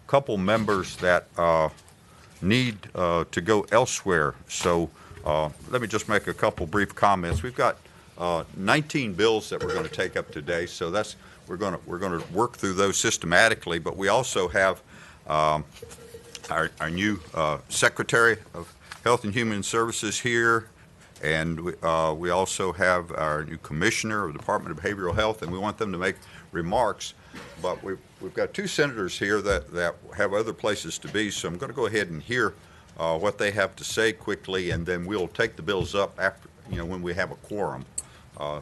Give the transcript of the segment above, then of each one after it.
couple members that need to go elsewhere. So let me just make a couple brief comments. We've got 19 bills that we're going to take up today, so we're going to work through those systematically. But we also have our new Secretary of Health and Human Services here, and we also have our new Commissioner of the Department of Behavioral Health, and we want them to make remarks. But we've got two senators here that have other places to be, so I'm going to go ahead and hear what they have to say quickly, and then we'll take the bills up after, when we have a quorum.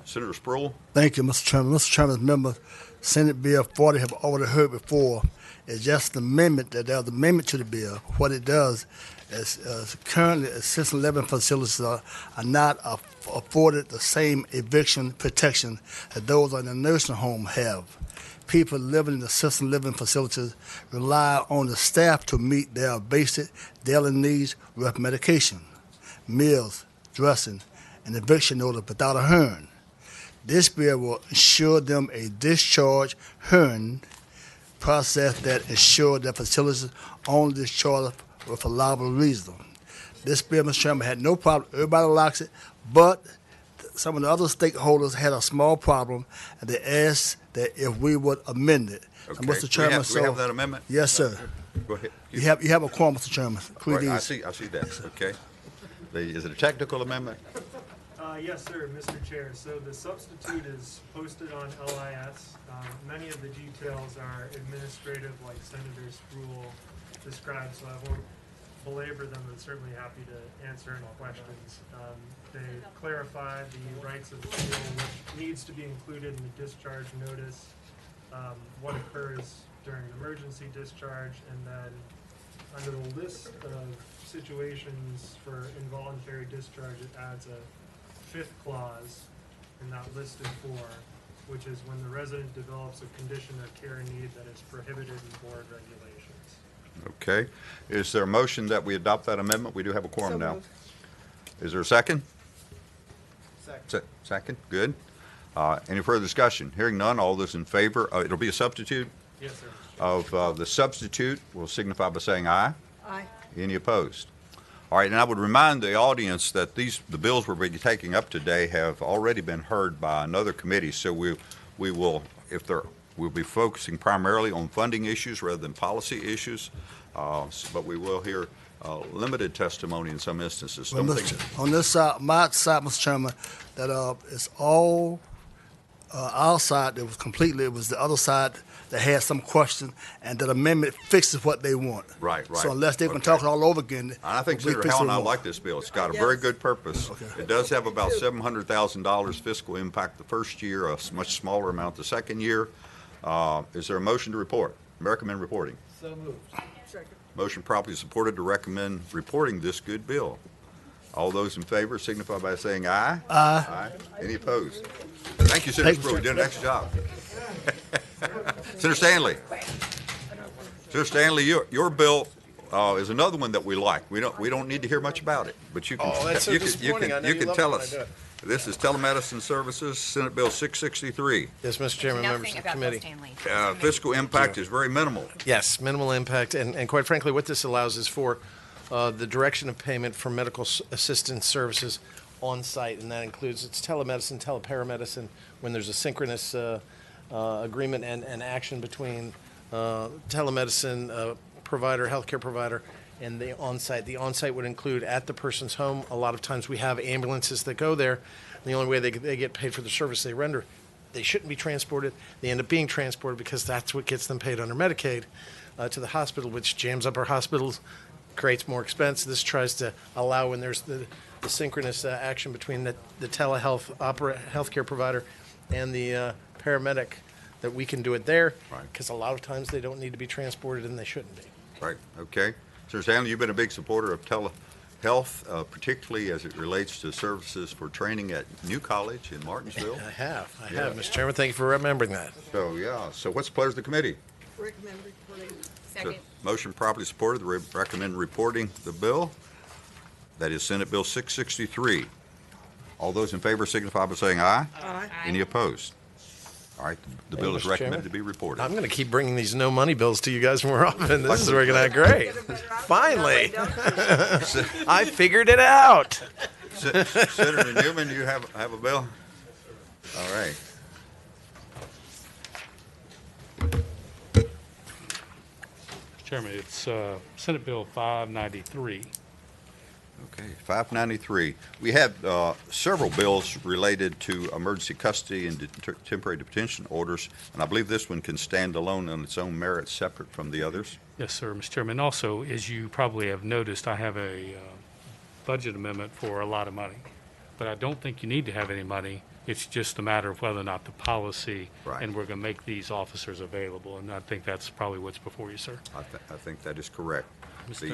Senator Spruill. Thank you, Mr. Chairman. Mr. Chairman, members, Senate Bill 40 have already heard before. It's just an amendment. There's an amendment to the bill. What it does is currently assisted living facilities are not afforded the same eviction protection that those in the nursing home have. People living in assisted living facilities rely on the staff to meet their basic daily needs with medication, meals, dressing, and eviction notice without a hearing. This bill will ensure them a discharge hearing process that ensures that facilities only discharge with a reliable reason. This bill, Mr. Chairman, had no problem. Everybody likes it, but some of the other stakeholders had a small problem, and they asked that if we would amend it. Okay. So, Mr. Chairman, we have that amendment? Yes, sir. Go ahead. You have a quorum, Mr. Chairman. Right, I see that. Okay. Is it a technical amendment? Yes, sir, Mr. Chair. So the substitute is posted on LIS. Many of the details are administrative, like Senator Spruill described, so I won't belabor them, but certainly happy to answer any questions. They clarify the rights of appeal, which needs to be included in the discharge notice, what occurs during an emergency discharge, and then under the list of situations for involuntary discharge, it adds a fifth clause in that list of four, which is when the resident develops a condition or care need that is prohibited in board regulations. Okay. Is there a motion that we adopt that amendment? We do have a quorum now. Is there a second? Second. Good. Any further discussion? Hearing none, all those in favor, it'll be a substitute? Yes, sir. Of the substitute will signify by saying aye. Aye. Any opposed? All right, and I would remind the audience that the bills we're be taking up today have already been heard by another committee, so we will, we'll be focusing primarily on funding issues rather than policy issues, but we will hear limited testimony in some instances. Well, on this side, my side, Mr. Chairman, that it's all our side that was completely, it was the other side that had some question, and that amendment fixes what they want. Right. So unless they're going to talk it all over again. I think Senator Howell and I like this bill. It's got a very good purpose. Okay. It does have about $700,000 fiscal impact the first year, a much smaller amount the second year. Is there a motion to recommend reporting? So moved. Second. Motion properly supported to recommend reporting this good bill. All those in favor signify by saying aye. Aye. Any opposed? Thank you, Senator Spruill. You did an excellent job. Senator Stanley, your bill is another one that we like. We don't need to hear much about it, but you can. Oh, that's so disappointing. I know you you can love tell it when us. I do it. This is telemedicine services, Senate Bill 663. Yes, Mr. Chairman, members Nothing of the about committee. Bill Stanley. Fiscal impact is very minimal. Yes, minimal impact, and quite frankly, what this allows is for the direction of payment for medical assistance services on site, and that includes it's telemedicine, teleparamedicine, when there's a synchronous agreement and action between telemedicine provider, healthcare provider, and the on-site. The on-site would include at the person's home. A lot of times we have ambulances that go there. And the only way they get paid for the service they render, they shouldn't be transported. They end up being transported because that's what gets them paid under Medicaid to the hospital, which jams up our hospitals, creates more expense. This tries to allow when there's the synchronous action between the telehealth healthcare provider and the paramedic, that we can do it there, because a lot of times they don't need to be transported and they shouldn't be. Right. Okay. Senator Stanley, you've been a big supporter of telehealth, particularly as it relates to services for training at New College in Martinsville. I have, Mr. Chairman. Thank you for remembering that. So, yeah. So what's the pleasure of the committee? Recommend reporting. Second. Motion properly supported to recommend reporting the bill. That is Senate Bill 663. All those in favor signify by saying aye. Aye. Any opposed? All right, the bill is Mr. recommended Chairman. to be reported. I'm going to keep bringing these no money bills to you guys more often. This is working out great. Get a better outcome Finally. that way, don't you? I figured it out. Senator Newman, you have a bill? All right. Chairman, it's Senate Bill 593. Okay, 593. We had several bills related to emergency custody and temporary detention orders, and I believe this one can stand alone on its own merits, separate from the others. Yes, sir, Mr. Chairman. Also, as you probably have noticed, I have a budget amendment for a lot of money. But I don't think you need to have any money. It's just a matter of whether or not the policy, Right. and we're going to make these officers available. And I think that's probably what's before you, sir. I think that is correct. Mr. The,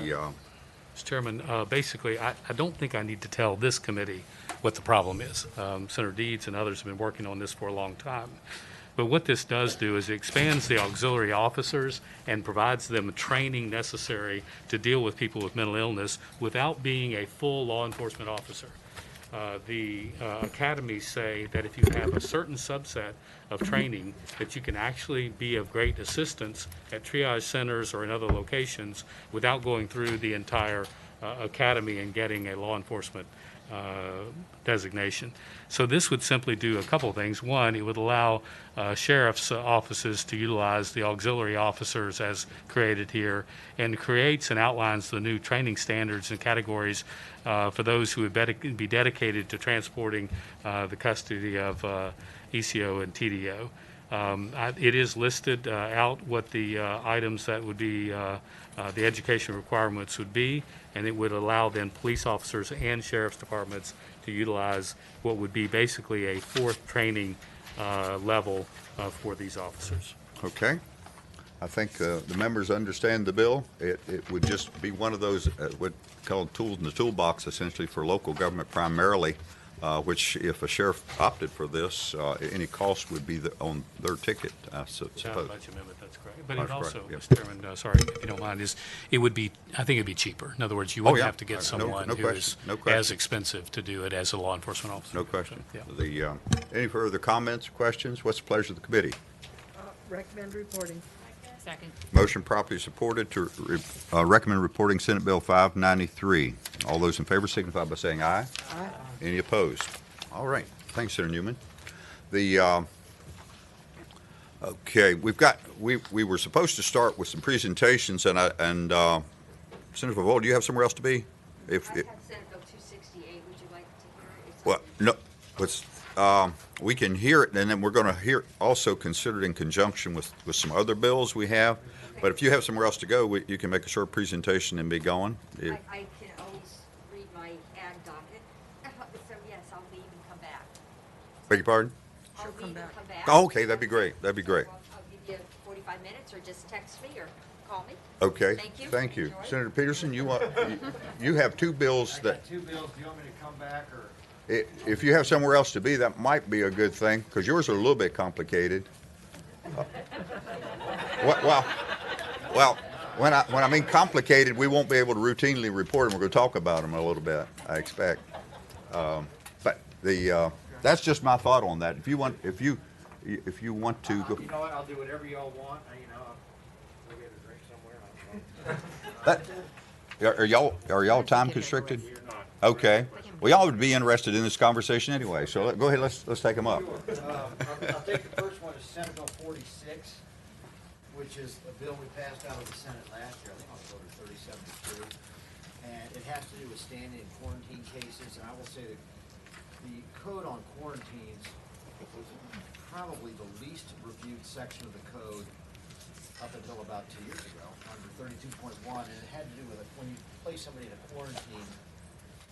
Mr. Chairman, basically, I don't think I need to tell this committee what the problem is. Senator Deeds and others have been working on this for a long time. But what this does do is it expands the auxiliary officers and provides them the training necessary to deal with people with mental illness without being a full law enforcement officer. The academies say that if you have a certain subset of training, that you can actually be of great assistance at triage centers or in other locations without going through the entire academy and getting a law enforcement designation. So this would simply do a couple of things. One, it would allow sheriff's offices to utilize the auxiliary officers as created here, and creates and outlines the new training standards and categories for those who would be dedicated to transporting the custody of ECO and TDO. It is listed out what the items that would be the education requirements would be, and it would allow then police officers and sheriff's departments to utilize what would be basically a fourth training level for these officers. okay. I think the members understand the bill. It would just be one of those what called tools in the toolbox, essentially for local government primarily, which if a sheriff opted for this, any cost would be on their ticket, I Without a suppose. budget amendment, that's correct. But That's it also, correct, yeah. Mr. Chairman, sorry, if you don't mind, it would be, I think it'd be cheaper. In other words, you wouldn't yeah. have to get No- someone no who question, is no question. as expensive to do it as a law enforcement officer. No question. Yeah. The, any further comments, questions? What's the pleasure of the committee? Recommend reporting. Second. Motion properly supported to recommend reporting Senate Bill 593. All those in favor signify by saying aye. Aye. Any opposed? All right. Thanks, Senator Newman. The, okay, we were supposed to start with some presentations, and Senator Vavola, do you have somewhere else to be? I have Senate Bill 268. Would you like to hear it? It's Well, no, we can hear it, and then we're going to hear it also considered in conjunction with some other bills we have. But if you have somewhere else to go, you can make a short presentation and be going. If- I can always read my ag docket. So yes, I'll leave and come back. Beg your pardon? I'll come leave and back. come back. Oh, okay, that'd be great. That'd be great. I'll give you 45 minutes, or just text me or call me. Okay. Thank you. Thank you. Enjoy. Senator Peterson, you have two bills I that, got two bills. Do you want me to come back or? if you have somewhere else to be, that might be a good thing, because yours are a little bit complicated. Well, when I mean complicated, we won't be able to routinely report them. We're going to talk about them a little bit, I expect. But that's just my thought on that. If you want to go. You know what? I'll do whatever y'all want. We'll get a drink somewhere. Are y'all time constricted? You're not. Okay. Well, y'all would be interested in this conversation anyway, so go ahead, let's take them up. I'll take the first one, is Senate Bill 46, which is a bill we passed out of the Senate last year. I think I'll go to 3072. And it has to do with standing in quarantine cases. And I will say that the code on quarantines was probably the least reviewed section of the code up until about 2 years ago, under 32.1. And it had to do with when you place somebody in a quarantine,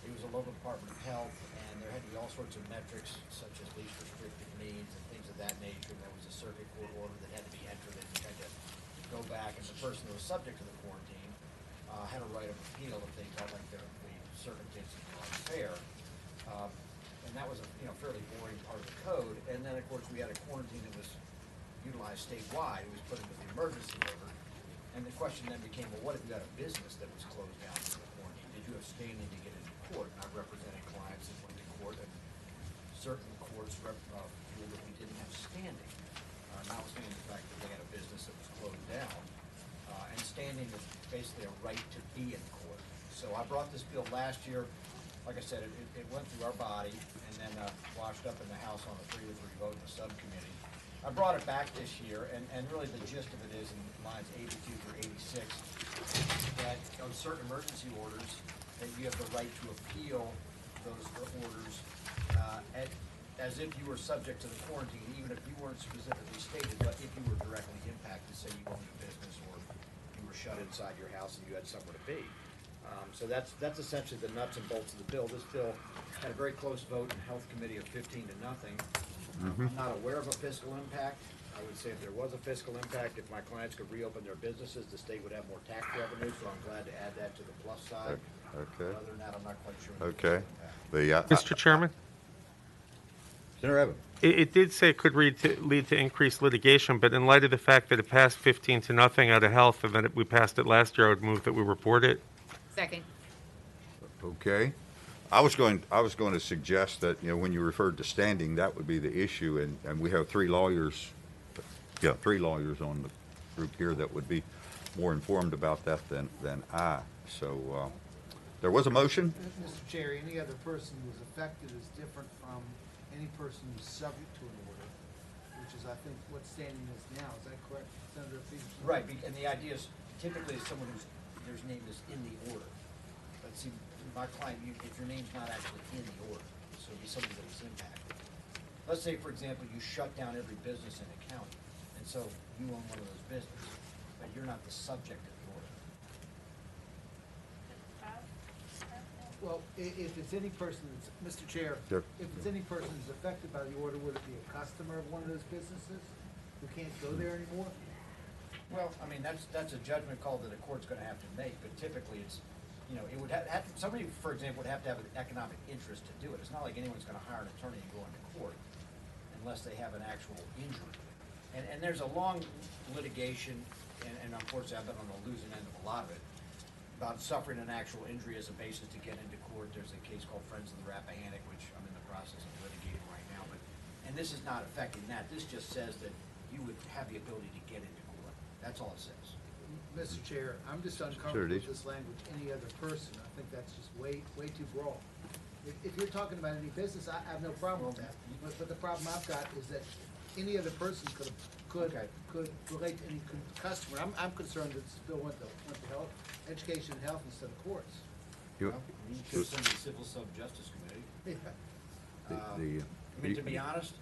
it was a local Department of Health, and there had to be all sorts of metrics, such as least restrictive means and things of that nature. There was a circuit court order that had to be entered, and you had to go back, and the person that was subject to the quarantine had a right of appeal if they felt like the circumstances were unfair. And that was a fairly boring part of the code. And then, of course, we had a quarantine that was utilized statewide. It was put into the emergency order. And the question then became, well, what if you had a business that was closed down for the quarantine? Did you have standing to get into court? And I've represented clients that went to court, and certain courts ruled that we didn't have standing. notwithstanding the fact that they had a business that was closed down. And standing is basically a right to be in court. So I brought this bill last year. Like I said, it went through our body and then washed up in the House on a 3-3 vote in the subcommittee. I brought it back this year, and really the gist of it is in lines 82 through 86, that on certain emergency orders, that you have the right to appeal those orders as if you were subject to the quarantine, even if you weren't specifically stated, but if you were directly impacted, say you owned a business or you were shut inside your house and you had somewhere to be. So that's essentially the nuts and bolts of the bill. This bill had a very close vote in Health Committee of 15 to nothing. I'm not aware of a fiscal impact. I would say if there was a fiscal impact, if my clients could reopen their businesses, the state would have more tax revenue, so I'm glad to add that to the plus side. Okay. Other than that, I'm not quite sure. Okay. Mr. Chairman, Senator Evans. it did say it could lead to increased litigation, but in light of the fact that it passed 15 to nothing out of health, and then we passed it last year, I would move that we report it. Second. Okay. I was going to suggest that, when you referred to standing, that would be the issue, and we have three lawyers on the group here that would be more informed about that than I. So, there was a motion? Mr. Chair, any other person who's affected is different from any person who's subject to an order, which is, I think, what standing is now. Is that correct, Senator Peterson? Right, and the idea is typically it's someone their name is in the order. But see, my client, if your name's not actually in the order, so it'd be somebody that was impacted. Let's say, for example, you shut down every business in the county, and so you own one of those businesses, but you're not the subject of the order. Well, if it's any person that's, Mr. Chair, Yep. if it's any person who's affected by the order, would it be a customer of one of those businesses who can't go there anymore? Well, I mean, that's a judgment call that a court's gonna have to make, but typically it's, it would have, somebody, for example, would have to have an economic interest to do it. It's not like anyone's gonna hire an attorney and go into court unless they have an actual injury. And there's a long litigation, and unfortunately, I've been on the losing end of a lot of it, about suffering an actual injury as a basis to get into court. There's a case called Friends of the Rappahannock, which I'm in the process of litigating right now, and this is not affecting that. This just says that you would have the ability to get into court. That's all it says. Mr. Chair, I'm just uncomfortable with this language, any other person. I think that's just way too broad. If you're talking about any business, I have no problem with that. But the problem I've got is that any other person could relate to any customer. I'm concerned that this bill went to health, education and health instead of courts. You could send the Civil Sub-Justice Committee. I mean, to be honest,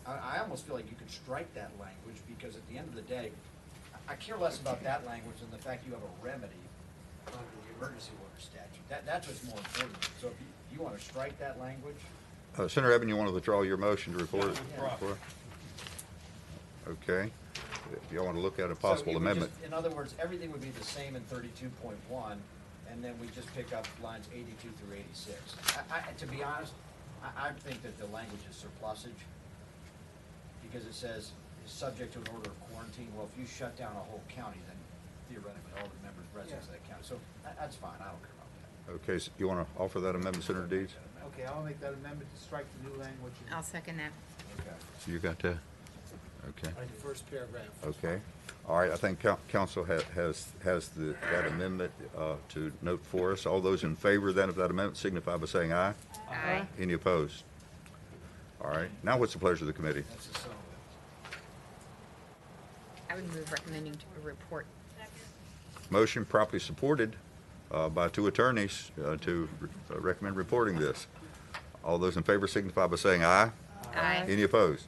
I almost feel like you could strike that language, because at the end of the day, I care less about that language than the fact you have a remedy under the emergency order statute. That's what's more important. So if you want to strike that language. Senator Evans, you want to withdraw your motion to report it? withdraw. Okay. If you want to look at a possible So you would amendment. in other words, everything would be the same in 32.1, and then we just pick up lines 82 through 86. To be honest, I think that the language is surplusage, because it says is subject to an order of quarantine. Well, if you shut down a whole county, then theoretically all the members, residents of that county. So that's fine. I don't care about that. Okay, so you want to offer that amendment, Senator Deeds? Okay, I'll make that amendment to strike the new language in I'll second that. Okay. So you got that? Okay. the first paragraph. Okay. All right, I think council has that amendment to note for us. All those in favor then of that amendment signify by saying aye. Aye. Any opposed? All right. Now what's the pleasure of the committee? That's the sum of it. I would move recommending to report. Motion properly supported by two attorneys to recommend reporting this. All those in favor signify by saying aye. Aye. Any opposed?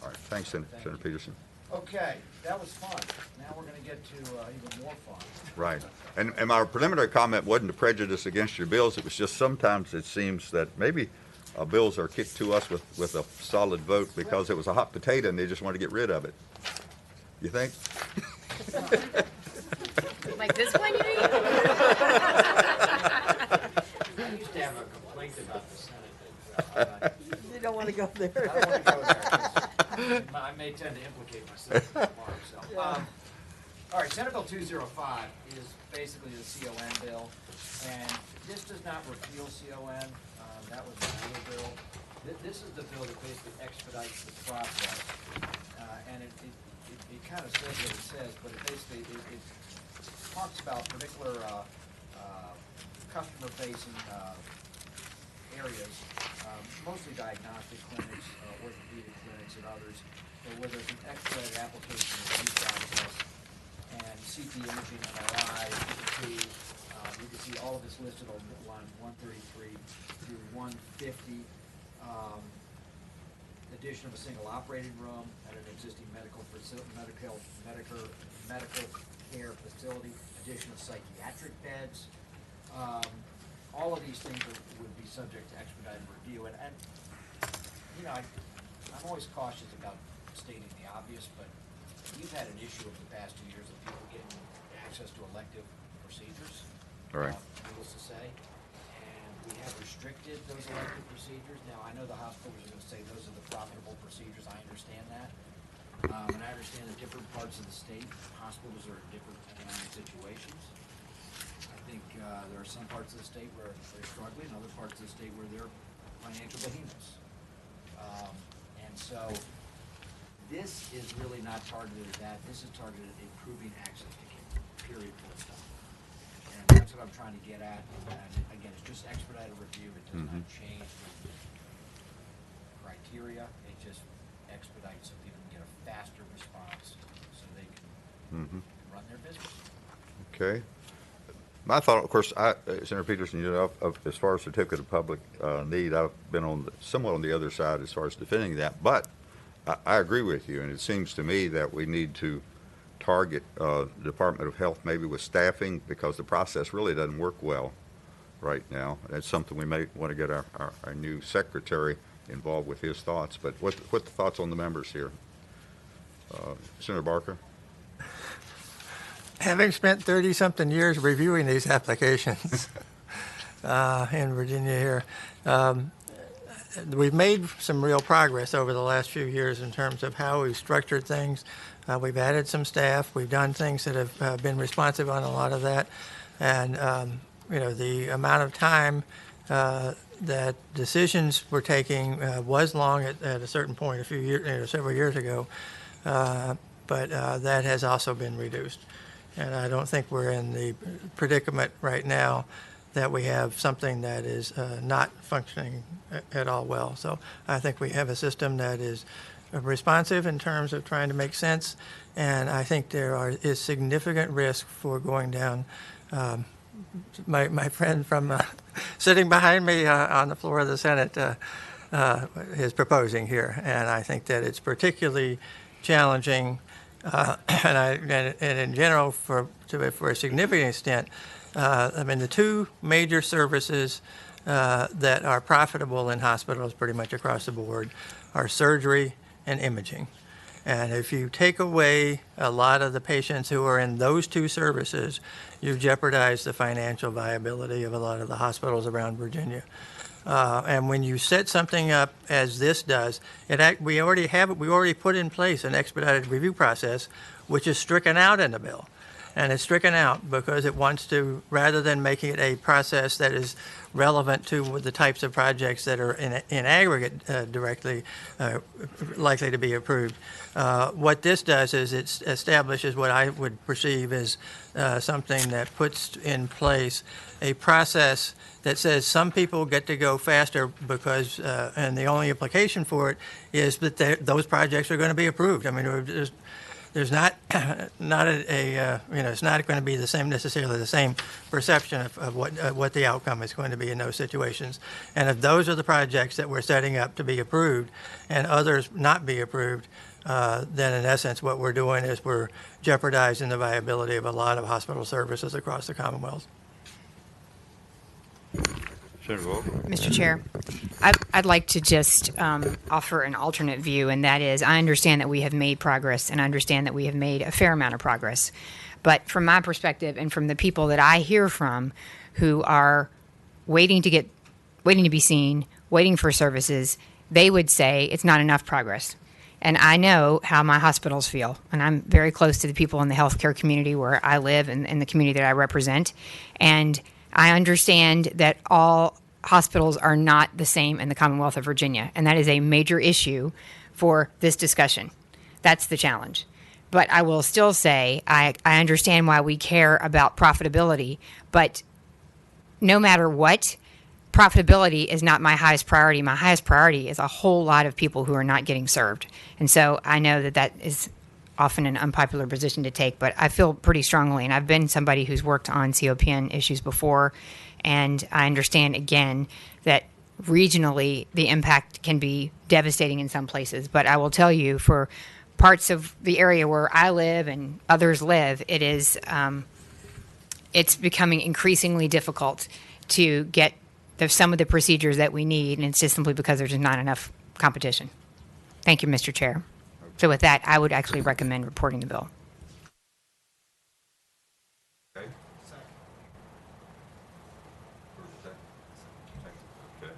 All right. Thanks, Senator Peterson. Okay, that was fun. Now we're going to get to even more fun. Right. And my preliminary comment wasn't to prejudice against your bills. It was just sometimes it seems that maybe bills are kicked to us with a solid vote because it was a hot potato and they just wanted to get rid of it. You think? Like this one, you mean? I used to have a complaint about the Senate. You don't want to go I there. don't want to go there, 'cause I may tend to implicate myself tomorrow. So, all right, Senate Bill 205 is basically the CON bill, and this does not repeal CON. That was the other bill. This is the bill that basically expedites the process, and it kind of says what it says, but it basically, it talks about particular customer-facing areas, mostly diagnostic clinics, orthopedic clinics, and others, where there's an expedited application review process, and CT imaging, MRI, you can see all of this listed on line 133 through 150. Addition of a single operating room at an existing medical care facility, addition of psychiatric beds. All of these things would be subject to expedited review. And you know, I'm always cautious about stating the obvious, but we've had an issue over the past 2 years of people getting access to elective procedures. Right. Needless to say. We have restricted those elective procedures. Now, I know the hospitals are going to say those are the profitable procedures. I understand that. And I understand that different parts of the state, hospitals are in different economic situations. I think there are some parts of the state where they're struggling, other parts of the state where they're financial behemoths. And so this is really not targeted at that. This is targeted at improving access to care, period, full stop. And that's what I'm trying to get at. And again, it's just expedited review. It does not change the criteria. It just expedites so people can get a faster response so they can run their business. Okay. My thought, of course, Senator Peterson, you know, as far as certificate of public need, I've been somewhat on the other side as far as defending that. But I agree with you, and it seems to me that we need to target the Department of Health maybe with staffing, because the process really doesn't work well right now. That's something we may want to get our new secretary involved with his thoughts. But what the thoughts on the members here? Senator Barker? Having spent 30-something years reviewing these applications in Virginia here, we've made some real progress over the last few years in terms of how we've structured things. We've added some staff. We've done things that have been responsive on a lot of that. And, you know, the amount of time that decisions were taking was long at a certain point a few years, several years ago. But that has also been reduced. And I don't think we're in the predicament right now that we have something that is not functioning at all well. So I think we have a system that is responsive in terms of trying to make sense, and I think there is significant risk for going down. My friend from sitting behind me on the floor of the Senate is proposing here, and I think that it's particularly challenging, and in general for a significant extent. I mean, the two major services that are profitable in hospitals pretty much across the board are surgery and imaging. And if you take away a lot of the patients who are in those two services, you jeopardize the financial viability of a lot of the hospitals around Virginia. And when you set something up as this does, we already put in place an expedited review process, which is stricken out in the bill. And it's stricken out because it wants to, rather than making it a process that is relevant to the types of projects that are in aggregate directly likely to be approved. What this does is it establishes what I would perceive as something that puts in place a process that says some people get to go faster because, and the only implication for it is that those projects are going to be approved. I mean, there's not it's not going to be necessarily the same perception of what the outcome is going to be in those situations. And if those are the projects that we're setting up to be approved and others not be approved, then in essence what we're doing is we're jeopardizing the viability of a lot of hospital services across the Commonwealth. Senator Wolf? Mr. Chair, I'd like to just offer an alternate view, and that is I understand that we have made progress, and I understand that we have made a fair amount of progress. But from my perspective and from the people that I hear from who are waiting to be seen, waiting for services, they would say it's not enough progress. And I know how my hospitals feel, and I'm very close to the people in the healthcare community where I live and in the community that I represent. And I understand that all hospitals are not the same in the Commonwealth of Virginia, and that is a major issue for this discussion. That's the challenge. But I will still say I understand why we care about profitability, but no matter what, profitability is not my highest priority. My highest priority is a whole lot of people who are not getting served. And so I know that that is often an unpopular position to take, but I feel pretty strongly, and I've been somebody who's worked on COPN issues before, and I understand, again, that regionally the impact can be devastating in some places. But I will tell you, for parts of the area where I live and others live, it is it's becoming increasingly difficult to get some of the procedures that we need, and it's just simply because there's just not enough competition. Thank you, Mr. Chair. So with that, I would actually recommend reporting the bill. Okay. Where's the second? Second. Okay.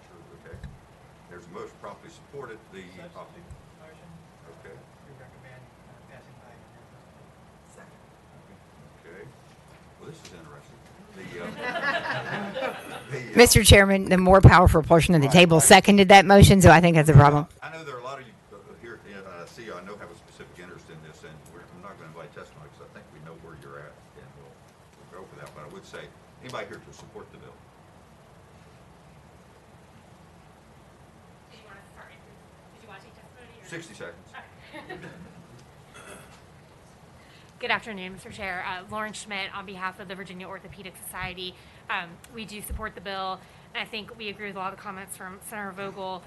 Sure. Okay. There's a motion properly supported. The Substitute motion okay. to recommend passing by second. Okay. Well, this is interesting. Mr. Chairman, the more powerful portion of the table right. seconded that motion, so I think that's a problem. I know there are a lot of you here, I know have a specific interest in this, and I'm not going to invite testimony because I think we know where you're at, and we'll go for that. But I would say, anybody here to support the bill? Did you want to start? Did you want to take testimony? 60 seconds. Good afternoon, Mr. Chair. Lauren Schmidt on behalf of the Virginia Orthopedic Society. We do support the bill, and I think we agree with a lot of the comments from Senator Vogel.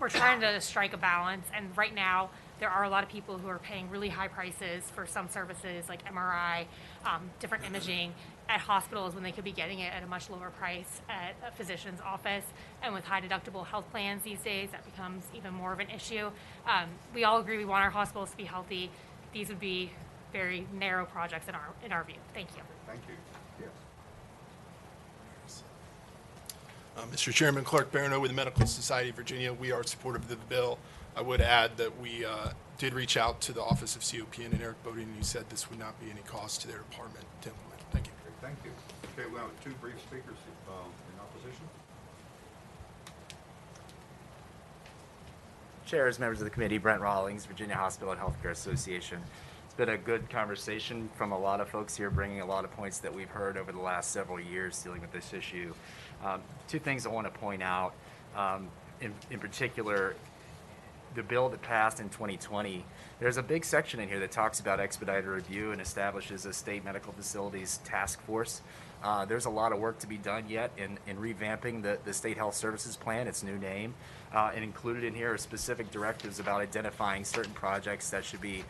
We're trying to strike a balance, and right now there are a lot of people who are paying really high prices for some services like MRI, different imaging at hospitals when they could be getting it at a much lower price at a physician's office. And with high deductible health plans these days, that becomes even more of an issue. We all agree we want our hospitals to be healthy. These would be very narrow projects in our view. Thank you. Thank you. Yes. Mr. Chairman, Clark Barano with the Medical Society of Virginia. We are supportive of the bill. I would add that we did reach out to the Office of COPN and Eric Bodine, who said this would not be any cost to their department to implement. Thank you. Okay, thank you. Okay, we have two brief speakers in opposition. Chairs, members of the committee, Brent Rawlings, Virginia Hospital and Healthcare Association. It's been a good conversation from a lot of folks here, bringing a lot of points that we've heard over the last several years dealing with this issue. Two things I want to point out. In particular, the bill that passed in 2020, there's a big section in here that talks about expedited review and establishes a state medical facilities task force. There's a lot of work to be done yet in revamping the State Health Services Plan, its new name. And included in here are specific directives about identifying certain projects that should be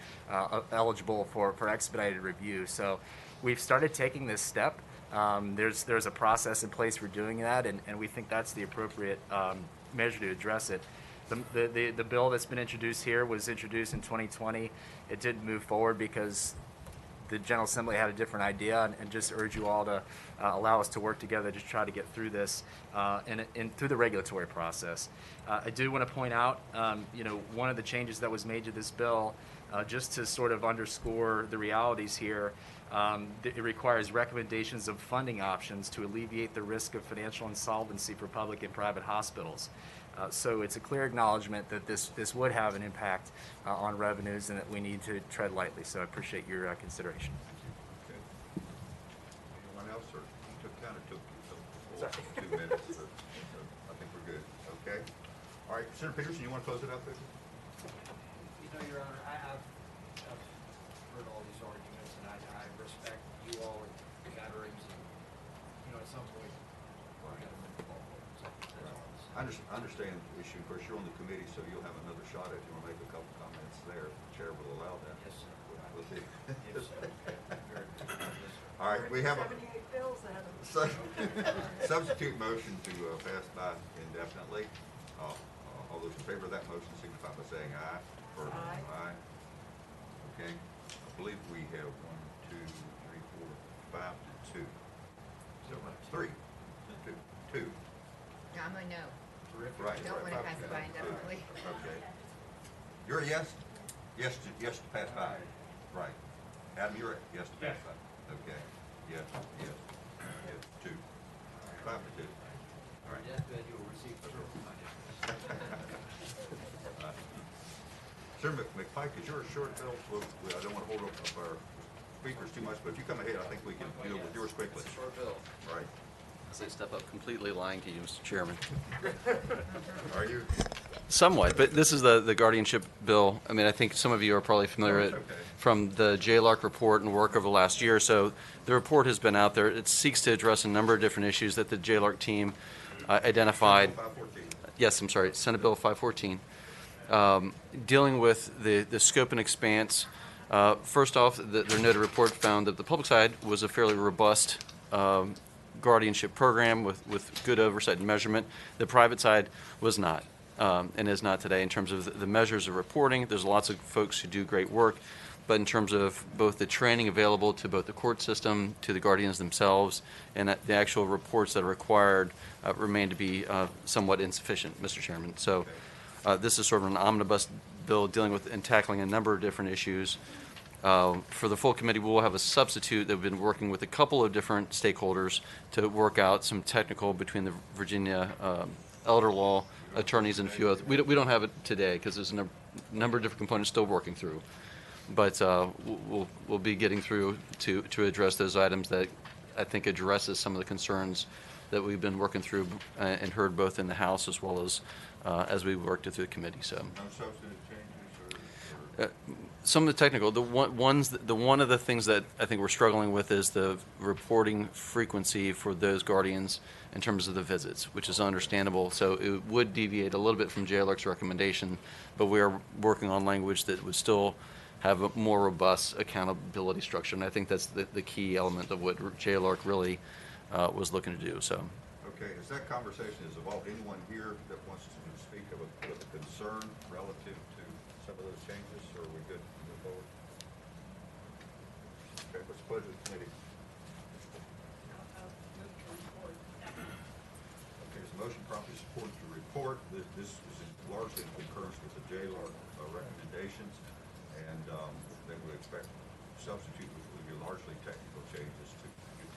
eligible for expedited review. So we've started taking this step. There's a process in place for doing that, and we think that's the appropriate measure to address it. The bill that's been introduced here was introduced in 2020. It didn't move forward because the General Assembly had a different idea, and just urge you all to allow us to work together to try to get through this and through the regulatory process. I do want to point out, one of the changes that was made to this bill, just to sort of underscore the realities here, it requires recommendations of funding options to alleviate the risk of financial insolvency for public and private hospitals. So it's a clear acknowledgement that this would have an impact on revenues and that we need to tread lightly. So I appreciate your consideration. Okay. Anyone else, or kind of took you so 2 minutes, so I think we're good. Okay. All right, Senator Peterson, you want to close it out there? Your Honor, I've heard all these arguments, and I respect you all and gatherings, and at some point we're going to move the ball forward. So that's all. I understand the issue. Of course, you're on the committee, so you'll have another shot if you want to make a couple comments there. If the chair will allow that. Yes, sir. We'll see. Yes, sir. Very good. Yes, sir. All right, we have a 78 bills ahead of us. substitute motion to pass by indefinitely. All those in favor of that motion signify by saying aye. Aye. Aye. Okay. I believe we have 1, 2, 3, 4, 5 to 2. So 3. 2. No, I'm a no. Right. Don't want to right. pass it by indefinitely. Okay. You're a yes? Yes to pass by. Right. Adam, you're a yes to pass by. Okay. Yes. 2. 5 to 2. Senator McPike, is yours short, Bill? I don't want to hold up our speakers too much, but if you come ahead, I think we can deal with yours quickly. Short bill. Right. As I step up, completely lying to you, Mr. Chairman. Are you? Somewhat, but this is the guardianship bill. I mean, I think some of you are probably familiar Oh, that's okay. from the JLARC report and work over the last year. So the report has been out there. It seeks to address a number of different issues that the JLARC team identified. 514. Yes, I'm sorry, Senate Bill 514. Dealing with the scope and expanse. First off, their noted report found that the public side was a fairly robust guardianship program with good oversight and measurement. The private side was not, and is not today in terms of the measures of reporting. There's lots of folks who do great work, but in terms of both the training available to both the court system, to the guardians themselves, and the actual reports that are required remain to be somewhat insufficient, Mr. Chairman. So this is sort of an omnibus bill dealing with and tackling a number of different issues. For the full committee, we will have a substitute that we've been working with a couple of different stakeholders to work out some technical between the Virginia elder law attorneys and a few others. We don't have it today because there's a number of different components still working through. But we'll be getting through to address those items that I think addresses some of the concerns that we've been working through and heard both in the House as well as we worked it through the committee. So. No substantive changes or Some of the technical, one of the things that I think we're struggling with is the reporting frequency for those guardians in terms of the visits, which is understandable. So it would deviate a little bit from JLARC's recommendation, but we are working on language that would still have a more robust accountability structure, and I think that's the key element of what JLARC really was looking to do. So. Okay, as that conversation has evolved, anyone here that wants to speak of a concern relative to some of those changes, or are we good to move forward? Okay, what's the pleasure of the committee? Okay, so motion promptly supported to report. This is largely in concurrence with the JLARC recommendations, and they would expect substitute would be largely technical changes to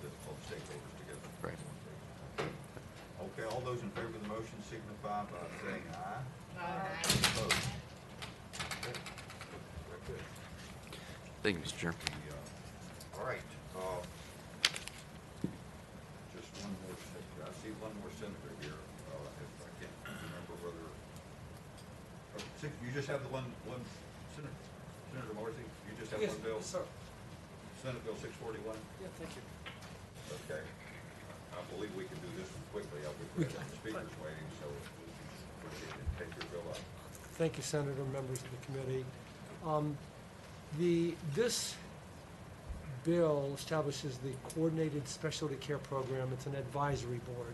get all the stakeholders together. Right. Okay, all those in favor of the motion signify by saying aye. Aye. Opposed? Okay. Very good. Thank you, Mr. Chair. All right. Just one more, I see one more senator here. If I can't remember whether, you just have the one Senator Marcy, you just have one bill? Yes, sir. Senate Bill 641? Yeah, thank you. Okay. I believe we can do this one quickly. We've got some speakers waiting, so we can take your bill up. Thank you, Senator, members of the committee. This bill establishes the Coordinated Specialty Care Program. It's an advisory board.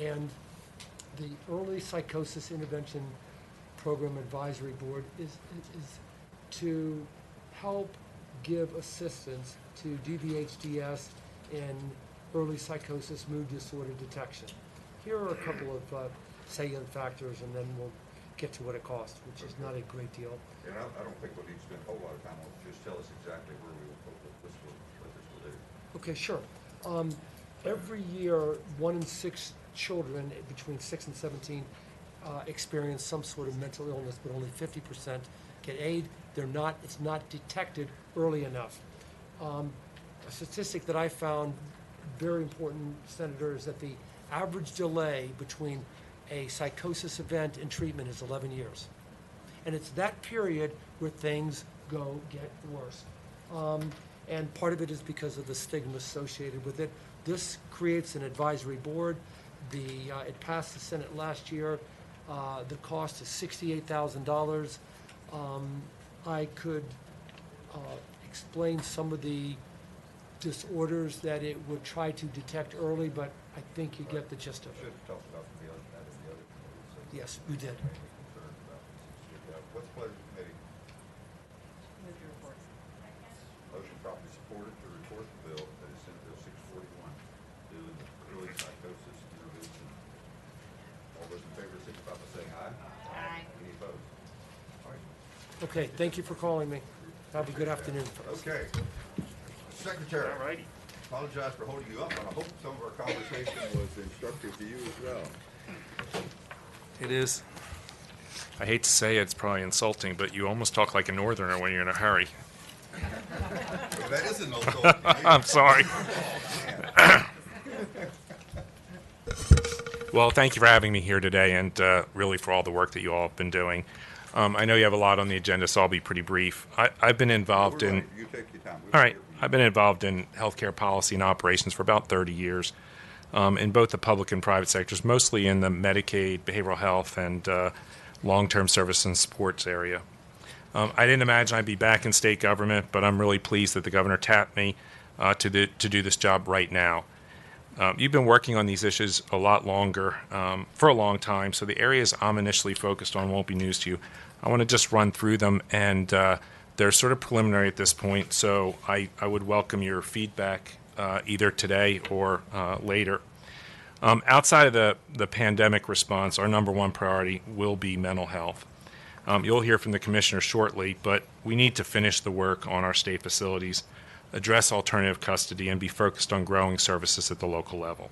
And the Early Psychosis Intervention Program Advisory Board is to help give assistance to DVHDS in early psychosis, mood disorder detection. Here are a couple of salient factors, and then we'll get to what it costs, which is not a great deal. And I don't think we'll need to spend a whole lot of time on it. Just tell us exactly where we will put what this will do. Okay, sure. Every year, 1 in 6 children between 6 and 17 experience some sort of mental illness, but only 50% get aid. It's not detected early enough. A statistic that I found very important, Senator, is that the average delay between a psychosis event and treatment is 11 years. And it's that period where things get worse. And part of it is because of the stigma associated with it. This creates an advisory board. It passed the Senate last year. The cost is $68,000. I could explain some of the disorders that it would try to detect early, but I think you get the gist of Should it. have talked about that in the other committee. So Yes, we did. concerned about this. What's the pleasure of the committee? Move your report. Motion properly supported to report the bill that is Senate Bill 641, dealing with early psychosis intervention. All those in favor signify by saying aye. Aye. Any opposed? All right. Okay, thank you for calling me. Have a good afternoon, folks. Okay. Secretary. All righty. apologize for holding you up, but I hope some of our conversation was instructive to you as well. It is. I hate to say it, it's probably insulting, but you almost talk like a northerner when you're in a hurry. That is an insult. I'm sorry. Well, thank you for having me here today, and really for all the work that you all have been doing. I know you have a lot on the agenda, so I'll be pretty brief. I've been involved in. You take your time. All right. I've been involved in healthcare policy and operations for about 30 years in both the public and private sectors, mostly in the Medicaid, behavioral health, and long-term service and supports area. I didn't imagine I'd be back in state government, but I'm really pleased that the governor tapped me to do this job right now. You've been working on these issues a lot longer, for a long time, so the areas I'm initially focused on won't be news to you. I want to just run through them, and they're sort of preliminary at this point, so I would welcome your feedback either today or later. Outside of the pandemic response, our number one priority will be mental health. You'll hear from the commissioner shortly, but we need to finish the work on our state facilities, address alternative custody, and be focused on growing services at the local level.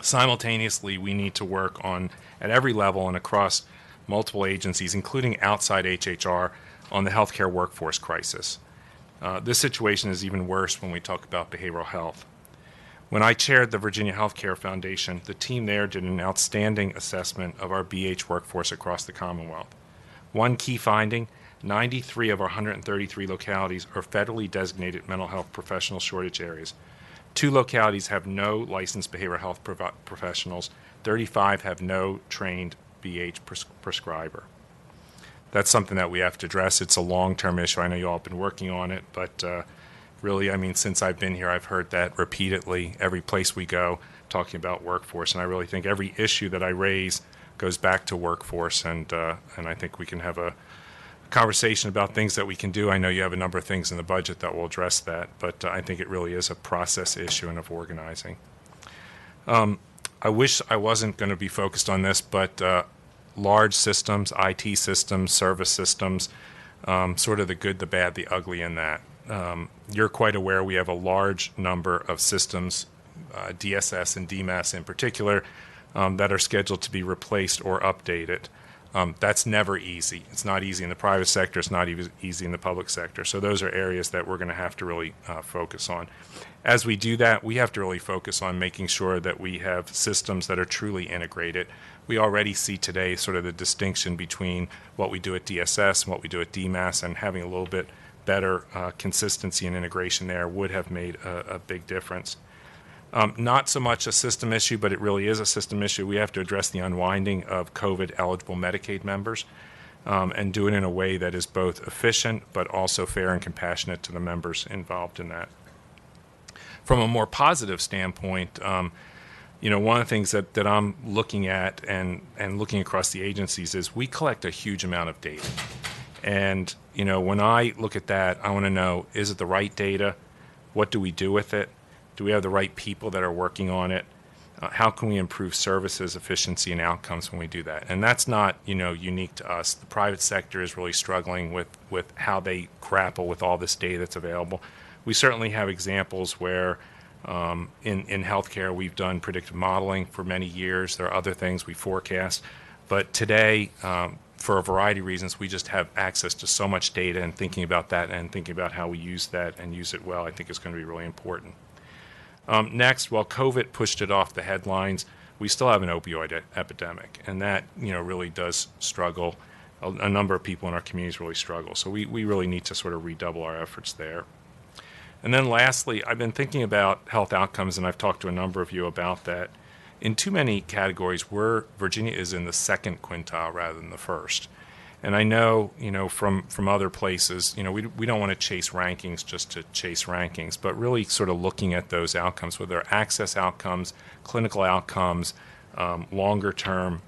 Simultaneously, we need to work on, at every level and across multiple agencies, including outside HHR, on the healthcare workforce crisis. This situation is even worse when we talk about behavioral health. When I chaired the Virginia Healthcare Foundation, the team there did an outstanding assessment of our BH workforce across the Commonwealth. One key finding, 93 of our 133 localities are federally designated mental health professional shortage areas. 2 localities have no licensed behavioral health professionals. 35 have no trained BH prescriber. That's something that we have to address. It's a long-term issue. I know you all have been working on it, but really, I mean, since I've been here, I've heard that repeatedly, every place we go, talking about workforce. And I really think every issue that I raise goes back to workforce, and I think we can have a conversation about things that we can do. I know you have a number of things in the budget that will address that, but I think it really is a process issue and of organizing. I wish I wasn't going to be focused on this, but large systems, IT systems, service systems, sort of the good, the bad, the ugly in that. You're quite aware we have a large number of systems, DSS and DMAS in particular, that are scheduled to be replaced or updated. That's never easy. It's not easy in the private sector. It's not easy in the public sector. So those are areas that we're going to have to really focus on. As we do that, we have to really focus on making sure that we have systems that are truly integrated. We already see today sort of the distinction between what we do at DSS and what we do at DMAS, and having a little bit better consistency and integration there would have made a big difference. Not so much a system issue, but it really is a system issue. We have to address the unwinding of COVID-eligible Medicaid members and do it in a way that is both efficient but also fair and compassionate to the members involved in that. From a more positive standpoint, you know, one of the things that I'm looking at and looking across the agencies is we collect a huge amount of data. And, you know, when I look at that, I want to know, is it the right data? What do we do with it? Do we have the right people that are working on it? How can we improve services, efficiency, and outcomes when we do that? And that's not, you know, unique to us. The private sector is really struggling with how they grapple with all this data that's available. We certainly have examples where in healthcare we've done predictive modeling for many years. There are other things we forecast. But today, for a variety of reasons, we just have access to so much data, and thinking about that and thinking about how we use that and use it well, I think is going to be really important. Next, while COVID pushed it off the headlines, we still have an opioid epidemic, and that, you know, really does struggle. A number of people in our communities really struggle. So we really need to sort of redouble our efforts there. And then lastly, I've been thinking about health outcomes, and I've talked to a number of you about that. In too many categories, Virginia is in the second quintile rather than the first. And I know, you know, from other places, you know, we don't want to chase rankings just to chase rankings, but really sort of looking at those outcomes, whether they're access outcomes, clinical outcomes, longer-term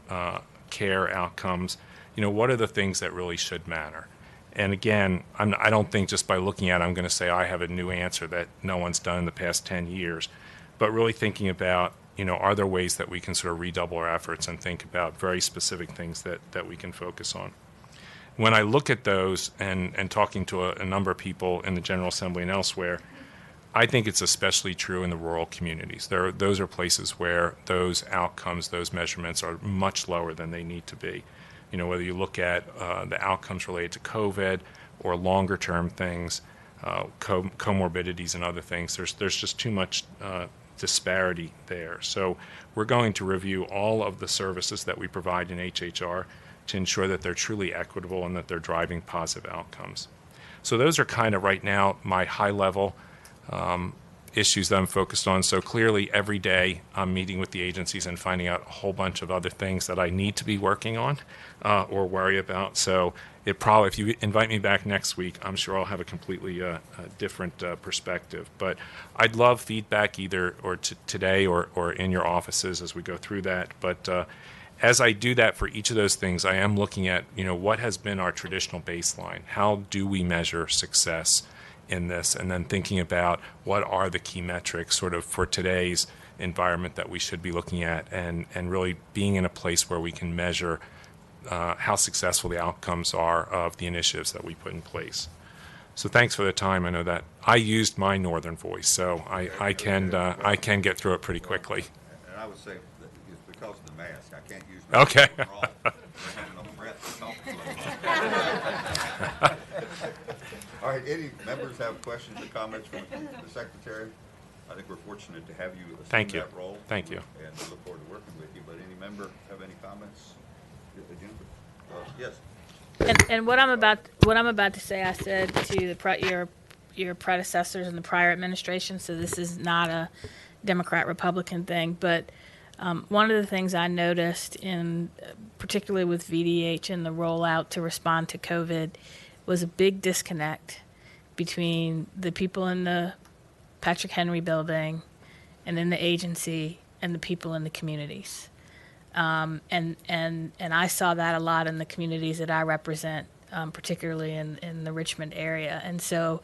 care outcomes. You know, what are the things that really should matter? And again, I don't think just by looking at it, I'm going to say I have a new answer that no one's done in the past 10 years, but really thinking about, you know, are there ways that we can sort of redouble our efforts and think about very specific things that we can focus on? When I look at those and talking to a number of people in the General Assembly and elsewhere, I think it's especially true in the rural communities. Those are places where those outcomes, those measurements are much lower than they need to be. You know, whether you look at the outcomes related to COVID or longer term things, comorbidities and other things, there's just too much disparity there. So we're going to review all of the services that we provide in HHR to ensure that they're truly equitable and that they're driving positive outcomes. So those are kind of right now my high level issues that I'm focused on. So clearly every day I'm meeting with the agencies and finding out a whole bunch of other things that I need to be working on or worry about. So it probably, if you invite me back next week, I'm sure I'll have a completely different perspective. But I'd love feedback either or today or in your offices as we go through that. But as I do that for each of those things, I am looking at, you know, what has been our traditional baseline? How do we measure success in this? And then thinking about what are the key metrics sort of for today's environment that we should be looking at, and really being in a place where we can measure how successful the outcomes are of the initiatives that we put in place. So thanks for the time. I know that I used my northern voice, so I can get through it pretty quickly. And I would say that it's because of the mask. I can't use Okay. All right, any members have questions or comments for the Secretary? I think we're fortunate to have you assume that role. Thank you. And we look forward to working with you. But any member have any comments? Yes. And what I'm about to say, I said to your predecessors in the prior administration. So this is not a Democrat-Republican thing, but one of the things I noticed particularly with VDH and the rollout to respond to COVID, was a big disconnect between the people in the Patrick Henry building and in the agency and the people in the communities. And I saw that a lot in the communities that I represent, particularly in the Richmond area. And so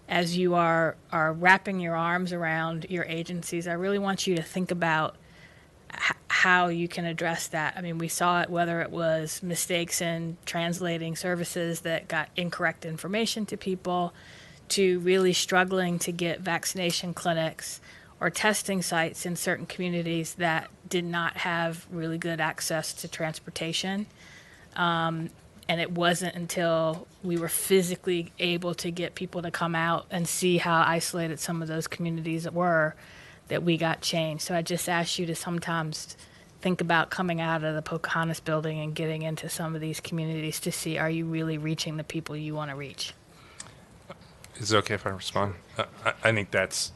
as you are wrapping your arms around your agencies, I really want you to think about how you can address that. I mean, we saw it, whether it was mistakes in translating services that got incorrect information to people, to really struggling to get vaccination clinics or testing sites in certain communities that did not have really good access to transportation. And it wasn't until we were physically able to get people to come out and see how isolated some of those communities were that we got changed. So I just ask you to sometimes think about coming out of the Pocahontas building and getting into some of these communities to see, are you really reaching the people you want to reach? Is it okay if I respond? I think that's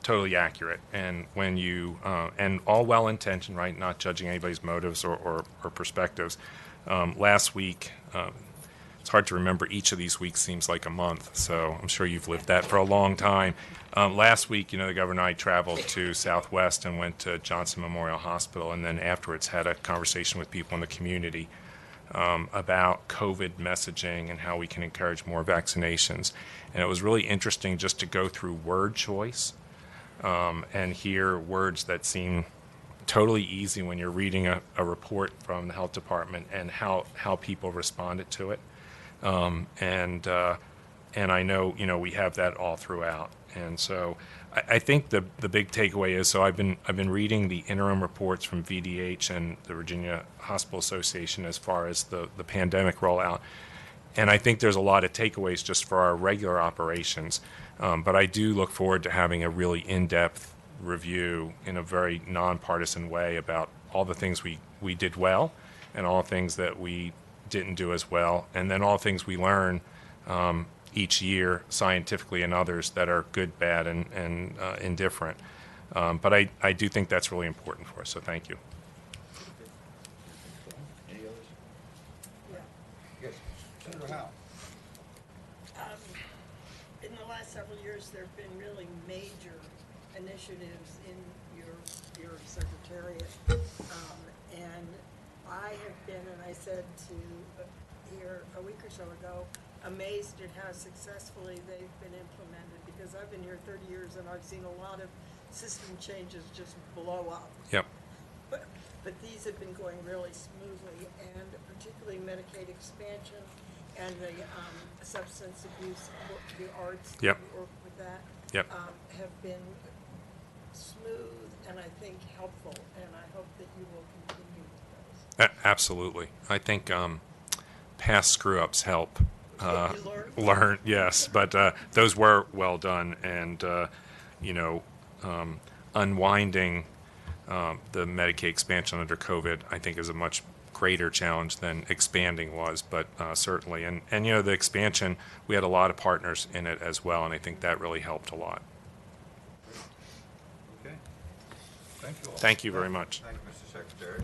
totally accurate. And when you, and all well-intentioned, right, not judging anybody's motives or perspectives. Last week, it's hard to remember, each of these weeks seems like a month, so I'm sure you've lived that for a long time. Last week, the governor and I traveled to Southwest and went to Johnson Memorial Hospital, and then afterwards had a conversation with people in the community about COVID messaging and how we can encourage more vaccinations. And it was really interesting just to go through word choice and hear words that seem totally easy when you're reading a report from the health department, and how people responded to it. And I know, we have that all throughout. And so I think the big takeaway is, so I've been reading the interim reports from VDH and the Virginia Hospital Association as far as the pandemic rollout. And I think there's a lot of takeaways just for our regular operations. But I do look forward to having a really in-depth review in a very nonpartisan way about all the things we did well and all things that we didn't do as well, and then all things we learn each year scientifically and others that are good, bad, and indifferent. But I do think that's really important for us, so thank you. Any others? Yes, Senator Howe. In the last several years, there have been really major initiatives in your secretariat. And I have been, and I said to here a week or so ago, amazed at how successfully they've been implemented, because I've been here 30 years and I've seen a lot of system changes just blow up. Yep. But these have been going really smoothly, and particularly Medicaid expansion and the substance abuse, the arts, Yep. we work with that. Yep. Have been smooth and I think helpful, and I hope that you will continue with those. Absolutely. I think past screw-ups help You learn, yes, but those were well done, and unwinding the Medicaid expansion under COVID, I think, is a much greater challenge than expanding was, but certainly, and the expansion, we had a lot of partners in it as well, and I think that really helped a lot. Okay. Thank you all. Thank you very much. Thank you, Mr. Secretary.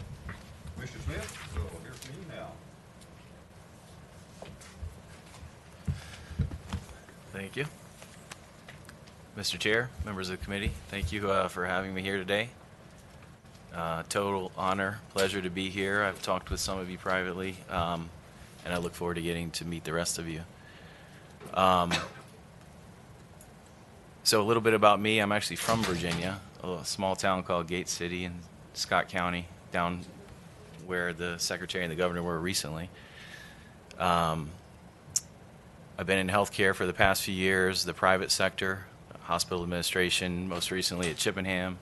Commissioner Smith, we'll hear from you now. Thank you. Mr. Chair, members of the committee, thank you for having me here today. Total honor, pleasure to be here. I've talked with some of you privately, and I look forward to getting to meet the rest of you. So a little bit about me. I'm actually from Virginia, a small town called Gate City in Scott County, down where the Secretary and the Governor were recently. I've been in healthcare for the past few years, the private sector, hospital administration, most recently at Chippenham,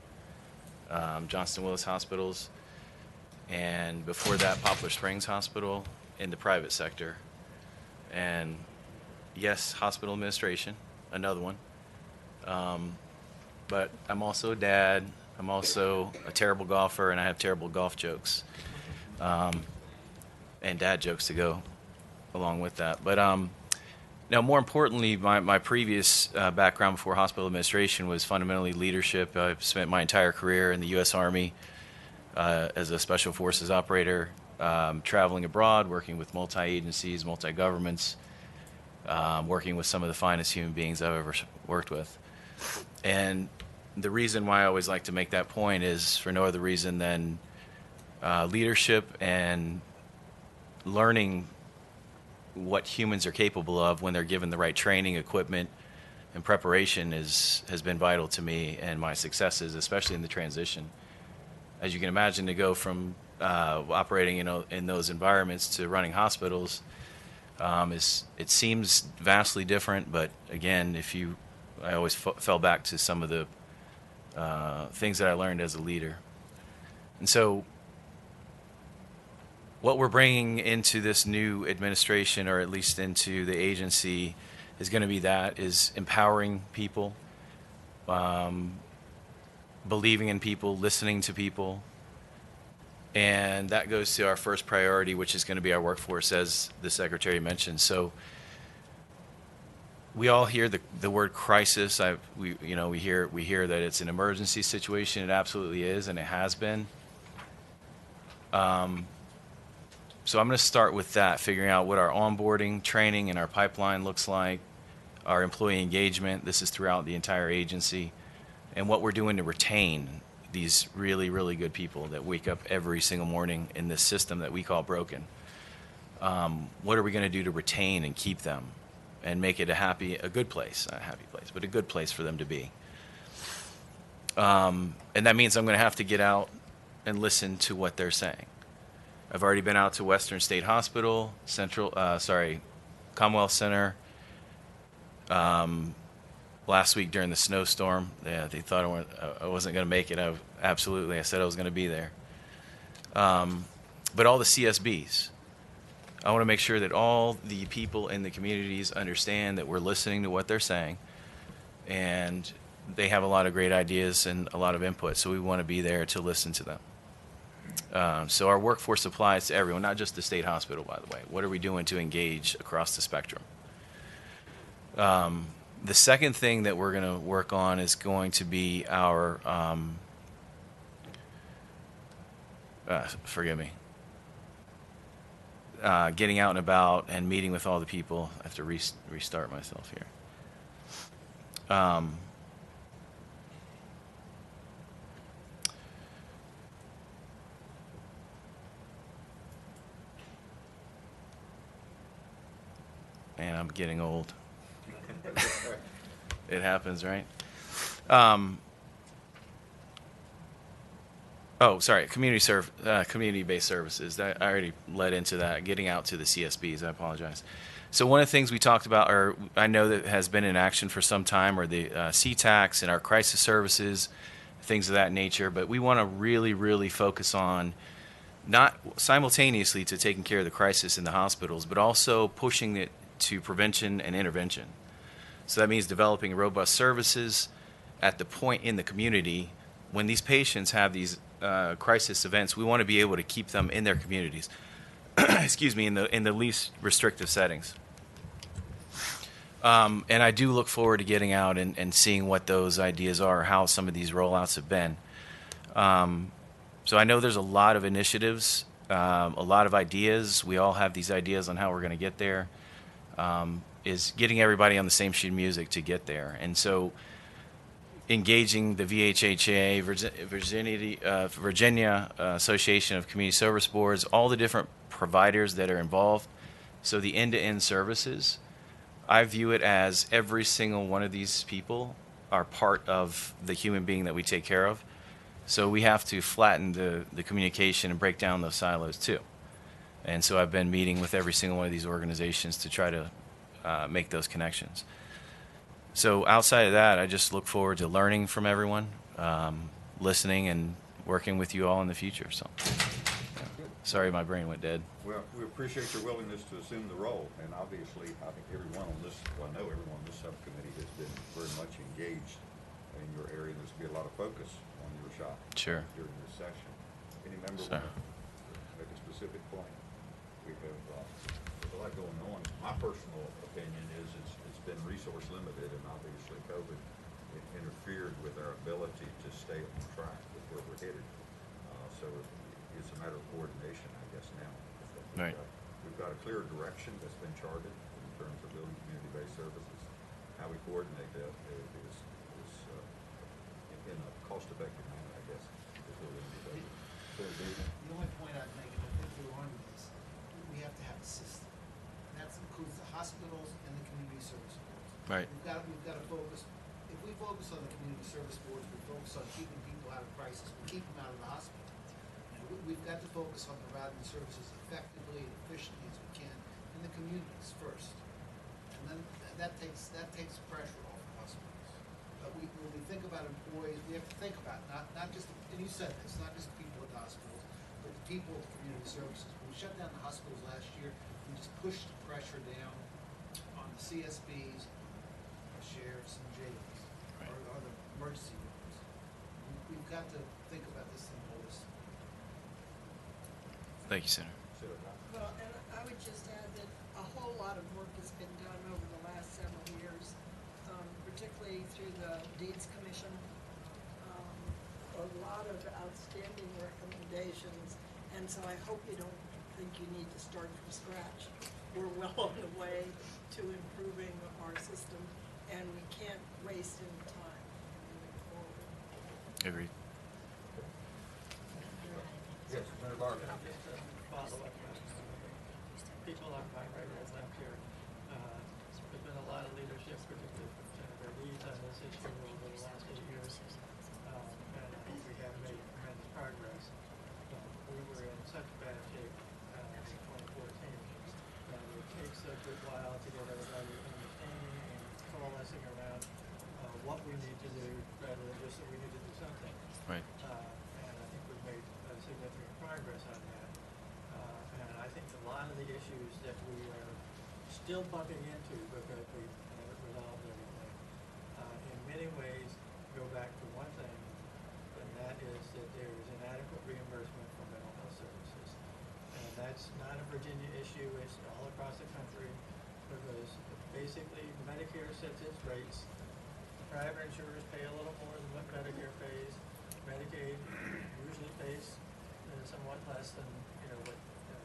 Johnston Willis Hospitals, and before that, Poplar Springs Hospital in the private sector. And yes, hospital administration, another one. But I'm also a dad. I'm also a terrible golfer, and I have terrible golf jokes, and dad jokes to go along with that. But now, more importantly, my previous background before hospital administration was fundamentally leadership. I've spent my entire career in the U.S. Army as a special forces operator, traveling abroad, working with multi-agencies, multi-governments, working with some of the finest human beings I've ever worked with. And the reason why I always like to make that point is for no other reason than leadership and learning what humans are capable of when they're given the right training, equipment, and preparation has been vital to me and my successes, especially in the transition. As you can imagine, to go from operating in those environments to running hospitals, it seems vastly different. But again, I always fell back to some of the things that I learned as a leader. And so what we're bringing into this new administration, or at least into the agency, is going to be empowering people, believing in people, listening to people. And that goes to our first priority, which is going to be our workforce, as the Secretary mentioned. So we all hear the word crisis. We hear that it's an emergency situation. It absolutely is, and it has been. So I'm going to start with that, figuring out what our onboarding, training, and our pipeline looks like, our employee engagement. This is throughout the entire agency, and what we're doing to retain these really, really good people that wake up every single morning in this system that we call broken. What are we going to do to retain and keep them and make it a good place, not a happy place, but a good place for them to be? And that means I'm going to have to get out and listen to what they're saying. I've already been out to Western State Hospital, Commonwealth Center. Last week during the snowstorm, they thought I wasn't going to make it. I said I was going to be there. But all the CSBs, I want to make sure that all the people in the communities understand that we're listening to what they're saying, and they have a lot of great ideas and a lot of input, so we want to be there to listen to them. So our workforce applies to everyone, not just the state hospital, by the way. What are we doing to engage across the spectrum? The second thing that we're going to work on is going to be our, getting out and about and meeting with all the people. I have to restart myself here. And I'm getting old. It happens, right? Community-based services. I already led into that, getting out to the CSBs. I apologize. So one of the things we talked about, or I know that has been in action for some time, are the CTACs and our crisis services, things of that nature. But we want to really, really focus on not simultaneously to taking care of the crisis in the hospitals, but also pushing it to prevention and intervention. So that means developing robust services at the point in the community when these patients have these crisis events. We want to be able to keep them in their communities. Excuse me, in the least restrictive settings. And I do look forward to getting out and seeing what those ideas are, how some of these rollouts have been. So I know there's a lot of initiatives, a lot of ideas. We all have these ideas on how we're going to get there. Is getting everybody on the same sheet of music to get there. And so engaging the VHHA, Virginia Association of Community Service Boards, all the different providers that are involved. So the end-to-end services, I view it as every single one of these people are part of the human being that we take care of. So we have to flatten the communication and break down those silos too. And so I've been meeting with every single one of these organizations to try to make those connections. So outside of that, I just look forward to learning from everyone, listening and working with you all in the future. So, yeah. Sorry, my brain went dead. Well, we appreciate your willingness to assume the role, and obviously, I think everyone on this, well, I know everyone on this subcommittee has been very much engaged in your area. There's going to be a lot of focus on your shop Sure. during this session. Any member Sure. want to make a specific point? We have there's a lot going on. My personal opinion is it's been resource limited, and obviously COVID interfered with our ability to stay on track with where we're headed. So it's a matter of coordination, I guess, now. Right. We've got a clear direction that's been charted in terms of building community-based services. How we coordinate that is in a cost-effective manner, I guess, is what we need to do. The only point I'd make, and I think we're on this, we have to have a system. And that includes the hospitals and the community service boards. Right. We've got to focus, if we focus on the community service boards, we focus on keeping people out of crisis, we keep them out of the hospital. We've got to focus on providing the services effectively and efficiently as we can in the communities first. And then that takes pressure off the hospitals. But when we think about employees, we have to think about not just, and you said this, not just the people at the hospitals, but the people at the community services. When we shut down the hospitals last year, we just pushed the pressure down on the CSBs, the sheriffs and jails, or the emergency rooms. We've got to think about this thing holistically. Thank you, Senator. Well, and I would just add that a whole lot of work has been done over the last several years, particularly through the Deeds Commission. A lot of outstanding recommendations, and so I hope you don't think you need to start from scratch. We're well on the way to improving our system, and we can't waste any time moving forward. Agreed. Yes, Senator Barber. People on my right and left here. There's been a lot of leadership, particularly from Senator Deeds, on this issue over the last 8 years, and I think we have made tremendous progress. We were in such bad shape in 2014 that it takes a good while to get everybody understanding and coalescing around what we need to do rather than just that we need to do something. Right. And I think we've made significant progress on that. And I think a lot of the issues that we are still bumping into because we haven't resolved everything, in many ways go back to one thing, and that is that there is inadequate reimbursement for mental health services. And that's not a Virginia issue, it's all across the country, because basically Medicare sets its rates, private insurers pay a little more than what Medicare pays, Medicaid usually pays somewhat less than what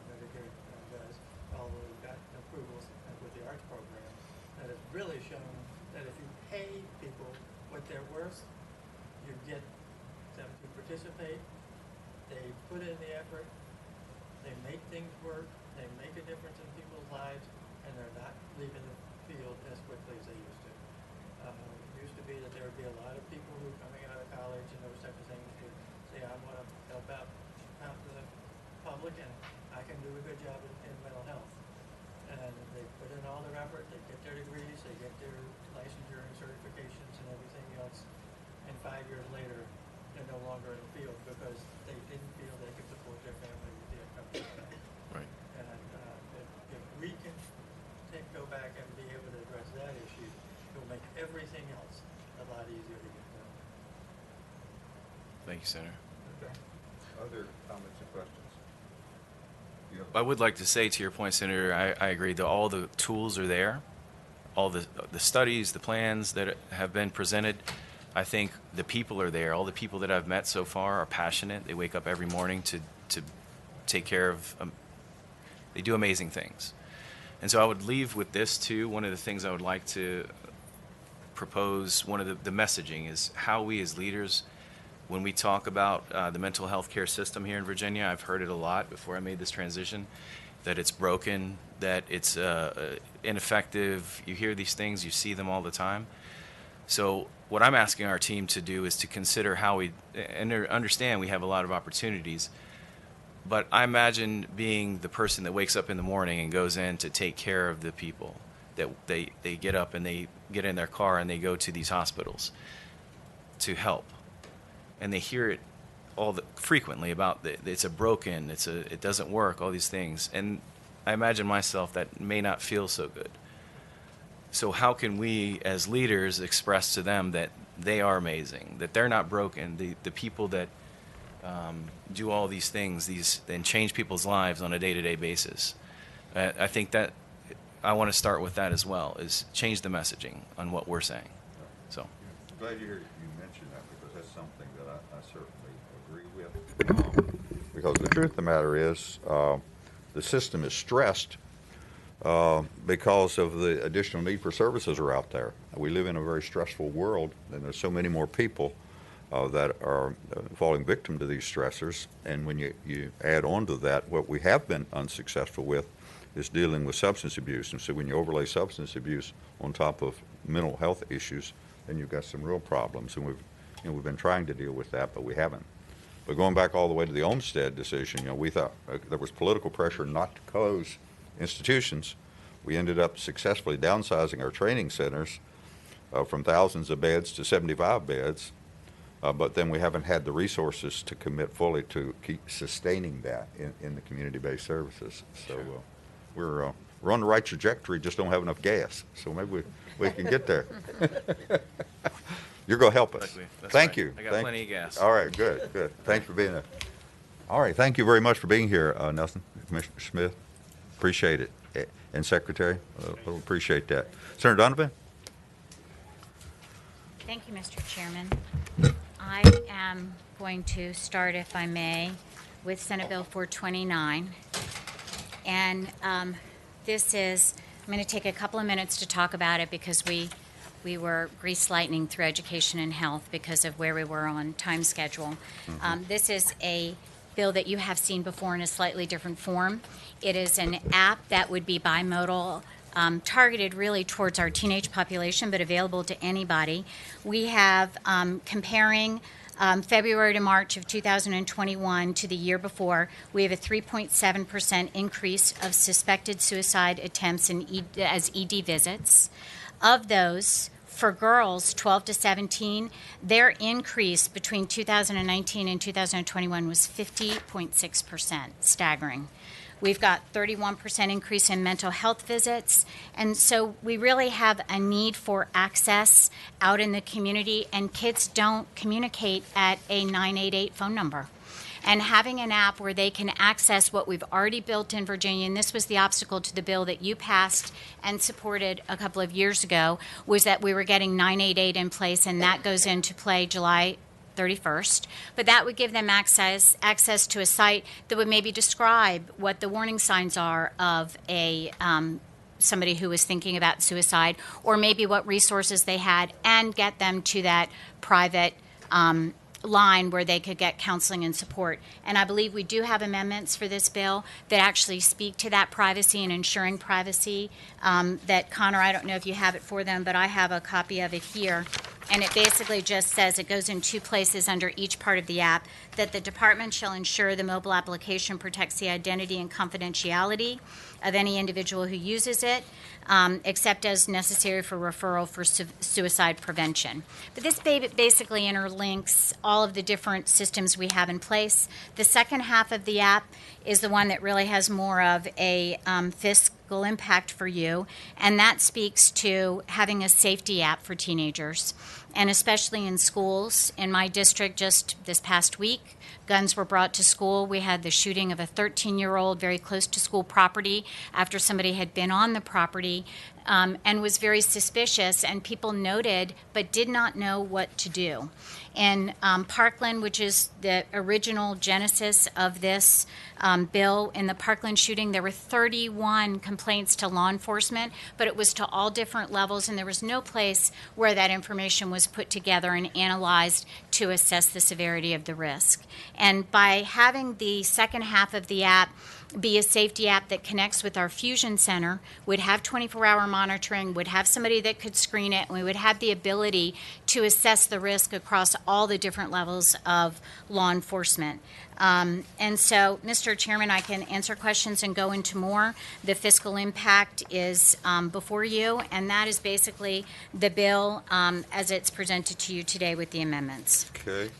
Medicare does, although we've got approvals with the ARCH program that has really shown that if you pay people what they're worth, you get them to participate, they put in the effort, they make things work, they make a difference in people's lives, and they're not leaving the field as quickly as they used to. It used to be that there would be a lot of people who are coming out of college and those type of things who say, I want to help out the public and I can do a good job in mental health. and they put in all their effort, they get their degrees, they get their licensure and certifications and everything else, and 5 years later, they're no longer in the field because they didn't feel they could support their family with the income they had. Right. And if we can go back and be able to address that issue, it will make everything else a lot easier to get done. Thank you, Senator. Okay. Other comments or questions? I would like to say to your point, Senator, I agree that all the tools are there, all the studies, the plans that have been presented. I think the people are there. All the people that I've met so far are passionate. They wake up every morning to take care of, they do amazing things. And so I would leave with this too. One of the things I would like to propose, one of the messaging is how we as leaders, when we talk about the mental health care system here in Virginia, I've heard it a lot before I made this transition, that it's broken, that it's ineffective. You hear these things, you see them all the time. So what I'm asking our team to do is to consider how we, and understand we have a lot of opportunities, but I imagine being the person that wakes up in the morning and goes in to take care of the people, that they get up and they get in their car and they go to these hospitals to help. And they hear it frequently about it's a broken, it doesn't work, all these things. And I imagine myself that may not feel so good. So how can we as leaders express to them that they are amazing, that they're not broken, the people that do all these things, and change people's lives on a day-to-day basis. I think that I want to start with that as well, is change the messaging on what we're saying. So. Glad you mentioned that, because that's something that I certainly agree with. Because the truth of the matter is, the system is stressed because of the additional need for services are out there. We live in a very stressful world, and there's so many more people that are falling victim to these stressors. And when you add on to that, what we have been unsuccessful with is dealing with substance abuse. And so when you overlay substance abuse on top of mental health issues, then you've got some real problems. And we've been trying to deal with that, but we haven't. But going back all the way to the Olmstead decision, we thought there was political pressure not to close institutions. We ended up successfully downsizing our training centers from thousands of beds to 75 beds. But then we haven't had the resources to commit fully to keep sustaining that in the community-based services. So we're on the right trajectory, just don't have enough gas. So maybe we can get there. You're going to help us. That's Thank right. you. I got plenty of gas. All right, good. Thanks for being there. All right, thank you very much for being here, Nelson, Commissioner Smith. Appreciate it. And Secretary, we'll appreciate that. Senator Donovan? Thank you, Mr. Chairman. I am going to start, if I may, with Senate Bill 429. And this is, I'm going to take a couple of minutes to talk about it because we were grease lightning through education and health because of where we were on time schedule. This is a bill that you have seen before in a slightly different form. It is an app that would be bimodal, targeted really towards our teenage population, but available to anybody. We have comparing February to March of 2021 to the year before, we have a 3.7% increase of suspected suicide attempts as ED visits. Of those, for girls 12 to 17, their increase between 2019 and 2021 was 50.6%, staggering. We've got 31% increase in mental health visits, and so we really have a need for access out in the community, and kids don't communicate at a 988 phone number. And having an app where they can access what we've already built in Virginia, and this was the obstacle to the bill that you passed and supported a couple of years ago, was that we were getting 988 in place, and that goes into play July 31st. But that would give them access to a site that would maybe describe what the warning signs are of a somebody who was thinking about suicide, or maybe what resources they had, and get them to that private line where they could get counseling and support. And I believe we do have amendments for this bill that actually speak to that privacy and ensuring privacy that Connor, I don't know if you have it for them, but I have a copy of it here. and it basically just says, it goes in two places under each part of the app, that the department shall ensure the mobile application protects the identity and confidentiality of any individual who uses it, except as necessary for referral for suicide prevention. But this basically interlinks all of the different systems we have in place. The second half of the app is the one that really has more of a fiscal impact for you, and that speaks to having a safety app for teenagers, and especially in schools. In my district, just this past week, guns were brought to school. We had the shooting of a 13-year-old very close to school property after somebody had been on the property and was very suspicious, and people noted but did not know what to do. In Parkland, which is the original genesis of this bill, in the Parkland shooting, there were 31 complaints to law enforcement, but it was to all different levels, and there was no place where that information was put together and analyzed to assess the severity of the risk. And by having the second half of the app be a safety app that connects with our Fusion Center, would have 24-hour monitoring, would have somebody that could screen it, and we would have the ability to assess the risk across all the different levels of law enforcement. And so, Mr. Chairman, I can answer questions and go into more. The fiscal impact is before you, and that is basically the bill as it's presented to you today with the amendments. Okay.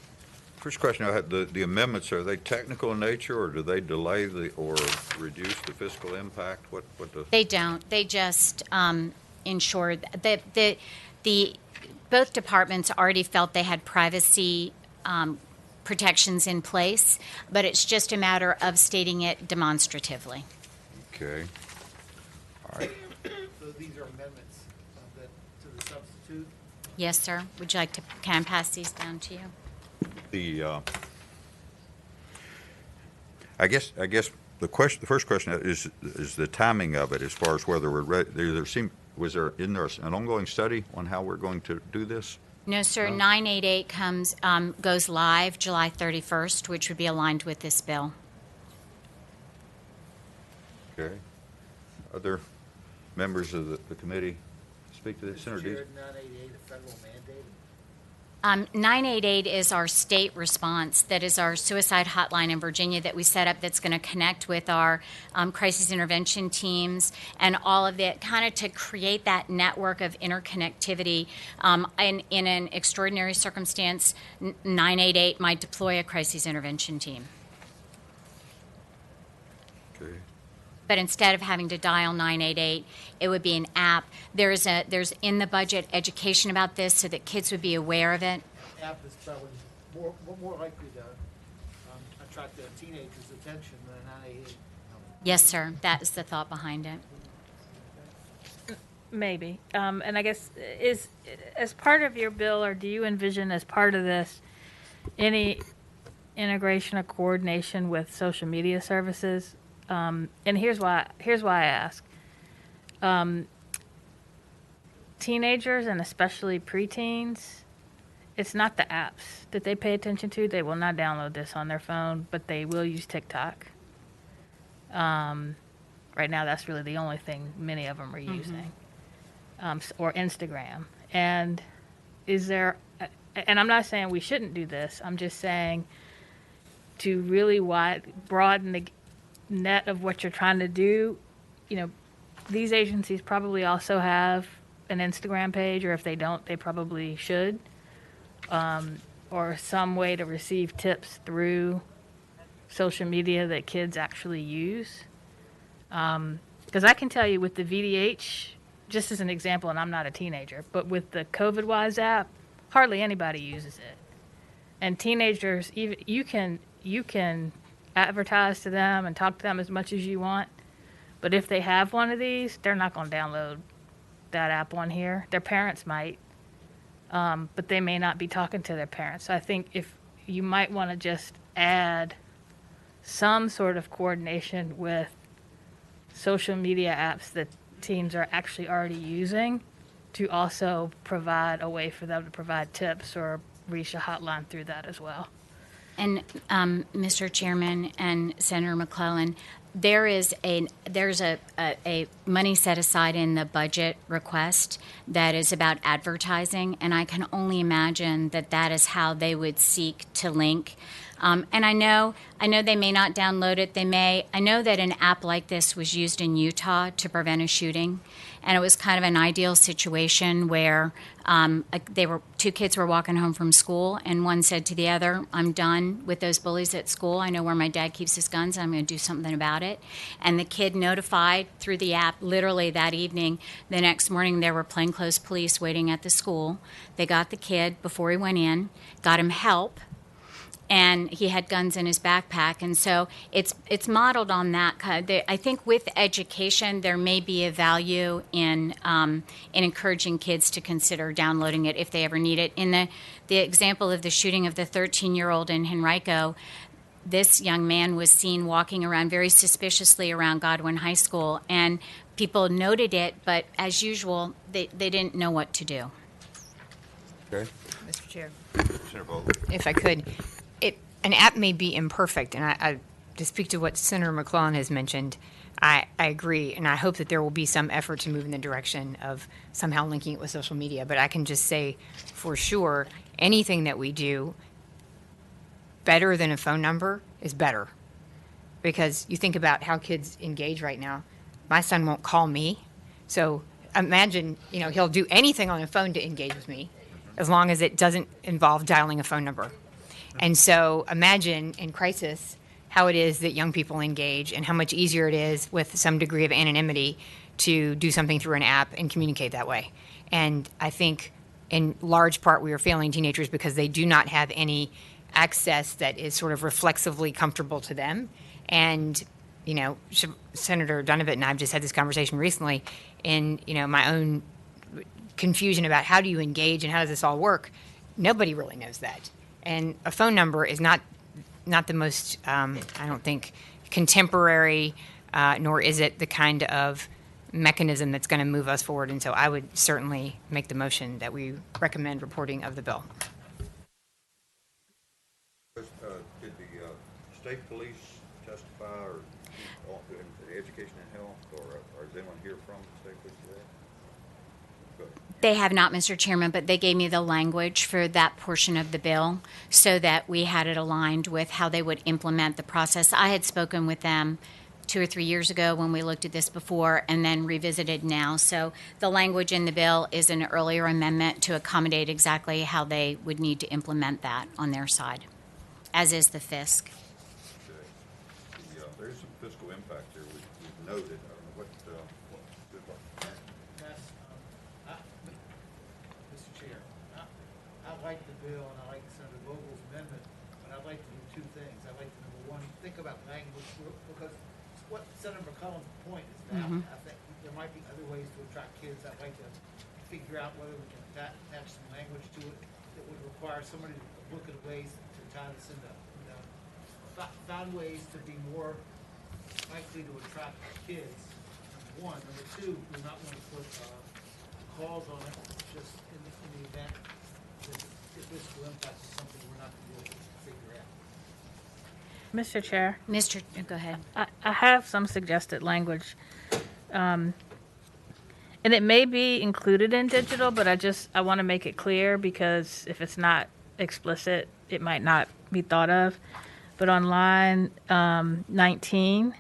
First question I had, the amendments, are they technical in nature, or do they delay or reduce the fiscal impact? What the? They don't. They just ensure that both departments already felt they had privacy protections in place, but it's just a matter of stating it demonstratively. Okay. All right. So these are amendments to the substitute? Yes, sir. Would you like to, can I pass these down to you? I guess the first question is the timing of it, as far as whether we're ready. Isn't there an ongoing study on how we're going to do this? No, sir. No? 988 goes live July 31st, which would be aligned with this bill. Okay. Other members of the committee speak to this? Senator Dees? 988 a federal mandate? 988 is our state response. That is our suicide hotline in Virginia that we set up, that's going to connect with our crisis intervention teams and all of it, kind of to create that network of interconnectivity. In an extraordinary circumstance, 988 might deploy a crisis intervention team. Okay. But instead of having to dial 988, it would be an app. There's in the budget education about this so that kids would be aware of it. The app is probably more likely to attract the teenagers' attention than a 988. Yes, sir. That is the thought behind it. Maybe. And I guess, is as part of your bill, or do you envision as part of this any integration or coordination with social media services? And here's why I ask. Teenagers, and especially preteens, it's not the apps that they pay attention to. They will not download this on their phone, but they will use TikTok. Right now, that's really the only thing many of them are using, or Instagram. And and I'm not saying we shouldn't do this. I'm just saying to really broaden the net of what you're trying to do. These agencies probably also have an Instagram page, or if they don't, they probably should, or some way to receive tips through social media that kids actually use. Because I can tell you with the VDH, just as an example, and I'm not a teenager, but with the COVID-Wise app, hardly anybody uses it. And teenagers, even you can advertise to them and talk to them as much as you want, but if they have one of these, they're not going to download that app on here. Their parents might, but they may not be talking to their parents. So I think if you might want to just add some sort of coordination with social media apps that teens are actually already using, to also provide a way for them to provide tips or reach a hotline through that as well. And Mr. Chairman and Senator McClellan, there's a money set aside in the budget request that is about advertising, and I can only imagine that that is how they would seek to link. And I know they may not download it. I know that an app like this was used in Utah to prevent a shooting, and it was kind of an ideal situation where two kids were walking home from school, and one said to the other, "I'm done with those bullies at school. I know where my dad keeps his guns, and I'm going to do something about it." And the kid notified through the app literally that evening. The next morning, there were plainclothes police waiting at the school. They got the kid before he went in, got him help, and he had guns in his backpack. And so it's modeled on that. I think with education, there may be a value in encouraging kids to consider downloading it if they ever need it. In the example of the shooting of the 13-year-old in Henrico, this young man was seen walking around very suspiciously around Godwin High School, and people noted it, but as usual, they didn't know what to do. Okay. Mr. Chair, Senator Vogel. if I could, an app may be imperfect, and I to speak to what Senator McClellan has mentioned, I agree, and I hope that there will be some effort to move in the direction of somehow linking it with social media. But I can just say for sure, anything that we do better than a phone number is better. Because you think about how kids engage right now. My son won't call me, so imagine, he'll do anything on a phone to engage with me, as long as it doesn't involve dialing a phone number. And so imagine in crisis how it is that young people engage and how much easier it is with some degree of anonymity to do something through an app and communicate that way. And I think in large part we are failing teenagers because they do not have any access that is sort of reflexively comfortable to them. And, Senator Donovan and I have just had this conversation recently in, my own confusion about how do you engage and how does this all work. Nobody really knows that. And a phone number is not the most, I don't think, contemporary, nor is it the kind of mechanism that's going to move us forward. And so I would certainly make the motion that we recommend reporting of the bill. Did the state police testify or in education and health, or is anyone here from the state police today? They have not, Mr. Chairman, but they gave me the language for that portion of the bill so that we had it aligned with how they would implement the process. I had spoken with them 2 or 3 years ago when we looked at this before and then revisited now. So the language in the bill is an earlier amendment to accommodate exactly how they would need to implement that on their side, as is the FISC. There is some fiscal impact here we've noted. I don't know what Mr. Chair, I like the bill and I like Senator Vogel's amendment, but I'd like to do two things. I'd like to, number one, think about language, because what Senator McCollum's point is valid. I think there might be other ways to attract kids. I'd like to figure out whether we can attach some language to it that would require somebody to look at ways to tie this into, find ways to be more likely to attract kids, number one. Number two, we not want to put calls on it just in the event that the fiscal impact is something we're not going to be able to figure out. Mr. Chair. Go ahead. I have some suggested language. And it may be included in digital, but I want to make it clear because if it's not explicit, it might not be thought of. But on line 19,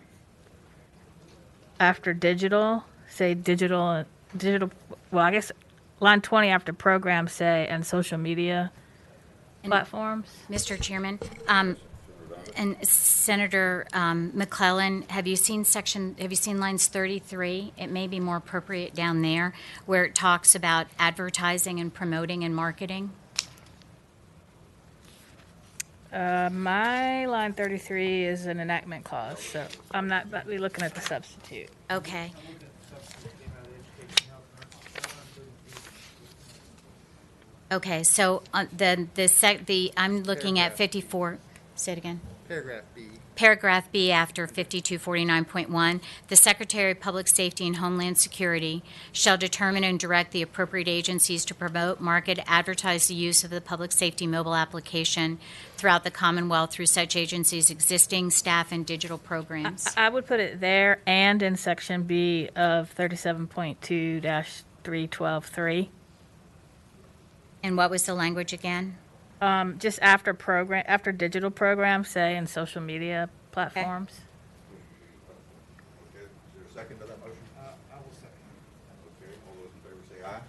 after digital, say digital, well, I guess line 20 after program, say, and social media platforms. Mr. Chairman, and Senator McClellan, have you seen lines 33? It may be more appropriate down there where it talks about advertising and promoting and marketing. My line 33 is an enactment clause, so I'm not about to be looking at the substitute. Okay. Okay, so I'm looking at 54. Say it again. Paragraph B. Paragraph B after 5249.1, the Secretary of Public Safety and Homeland Security shall determine and direct the appropriate agencies to promote, market, advertise the use of the public safety mobile application throughout the Commonwealth through such agencies' existing staff and digital programs. I would put it there and in section B of 37.2-312.3. And what was the language again? Just after digital programs, say, and social media platforms. Okay, is there a second to that motion? I will second. Okay, all those in favor say aye.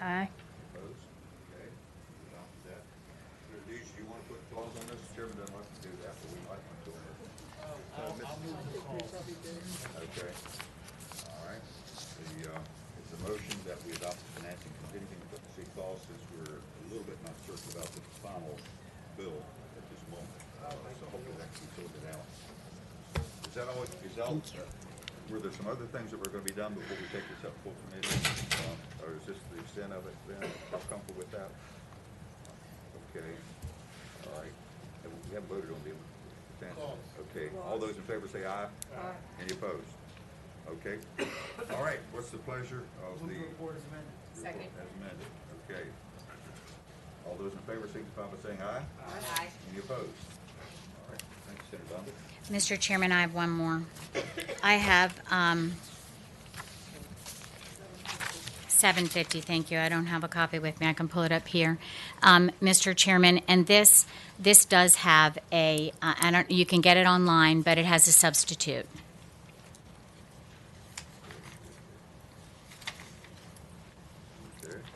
Aye. Opposed? Okay, we adopted that. Mr. Dees, do you want to put a clause on this? The chairman doesn't like to do that, but we might want to. I'll move the call. Okay. All right. It's a motion that we adopt the financing continuing with the C clause since we're a little bit not certain about the final bill at this moment. So hopefully that can be sorted out. Is that all? Were there some other things that were going to be done before we take this up full committee? Or is this the extent of it? Ben, are you comfortable with that? Okay. All right. We haven't voted on the financing. Okay. All those in favor say aye. Aye. Any opposed? Okay. All right. What's the pleasure of the Report is amended. Second. as amended? Okay. All those in favor signify by saying aye. Aye. Any opposed? All right. Thank you, Senator Dunn. Mr. Chairman, I have one more. I have 750, thank you. I don't have a copy with me. I can pull it up here. Mr. Chairman, and this does have a, you can get it online, but it has a substitute.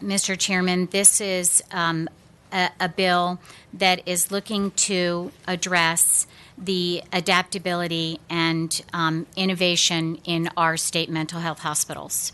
Mr. Chairman, this is a bill that is looking to address the adaptability and innovation in our state mental health hospitals.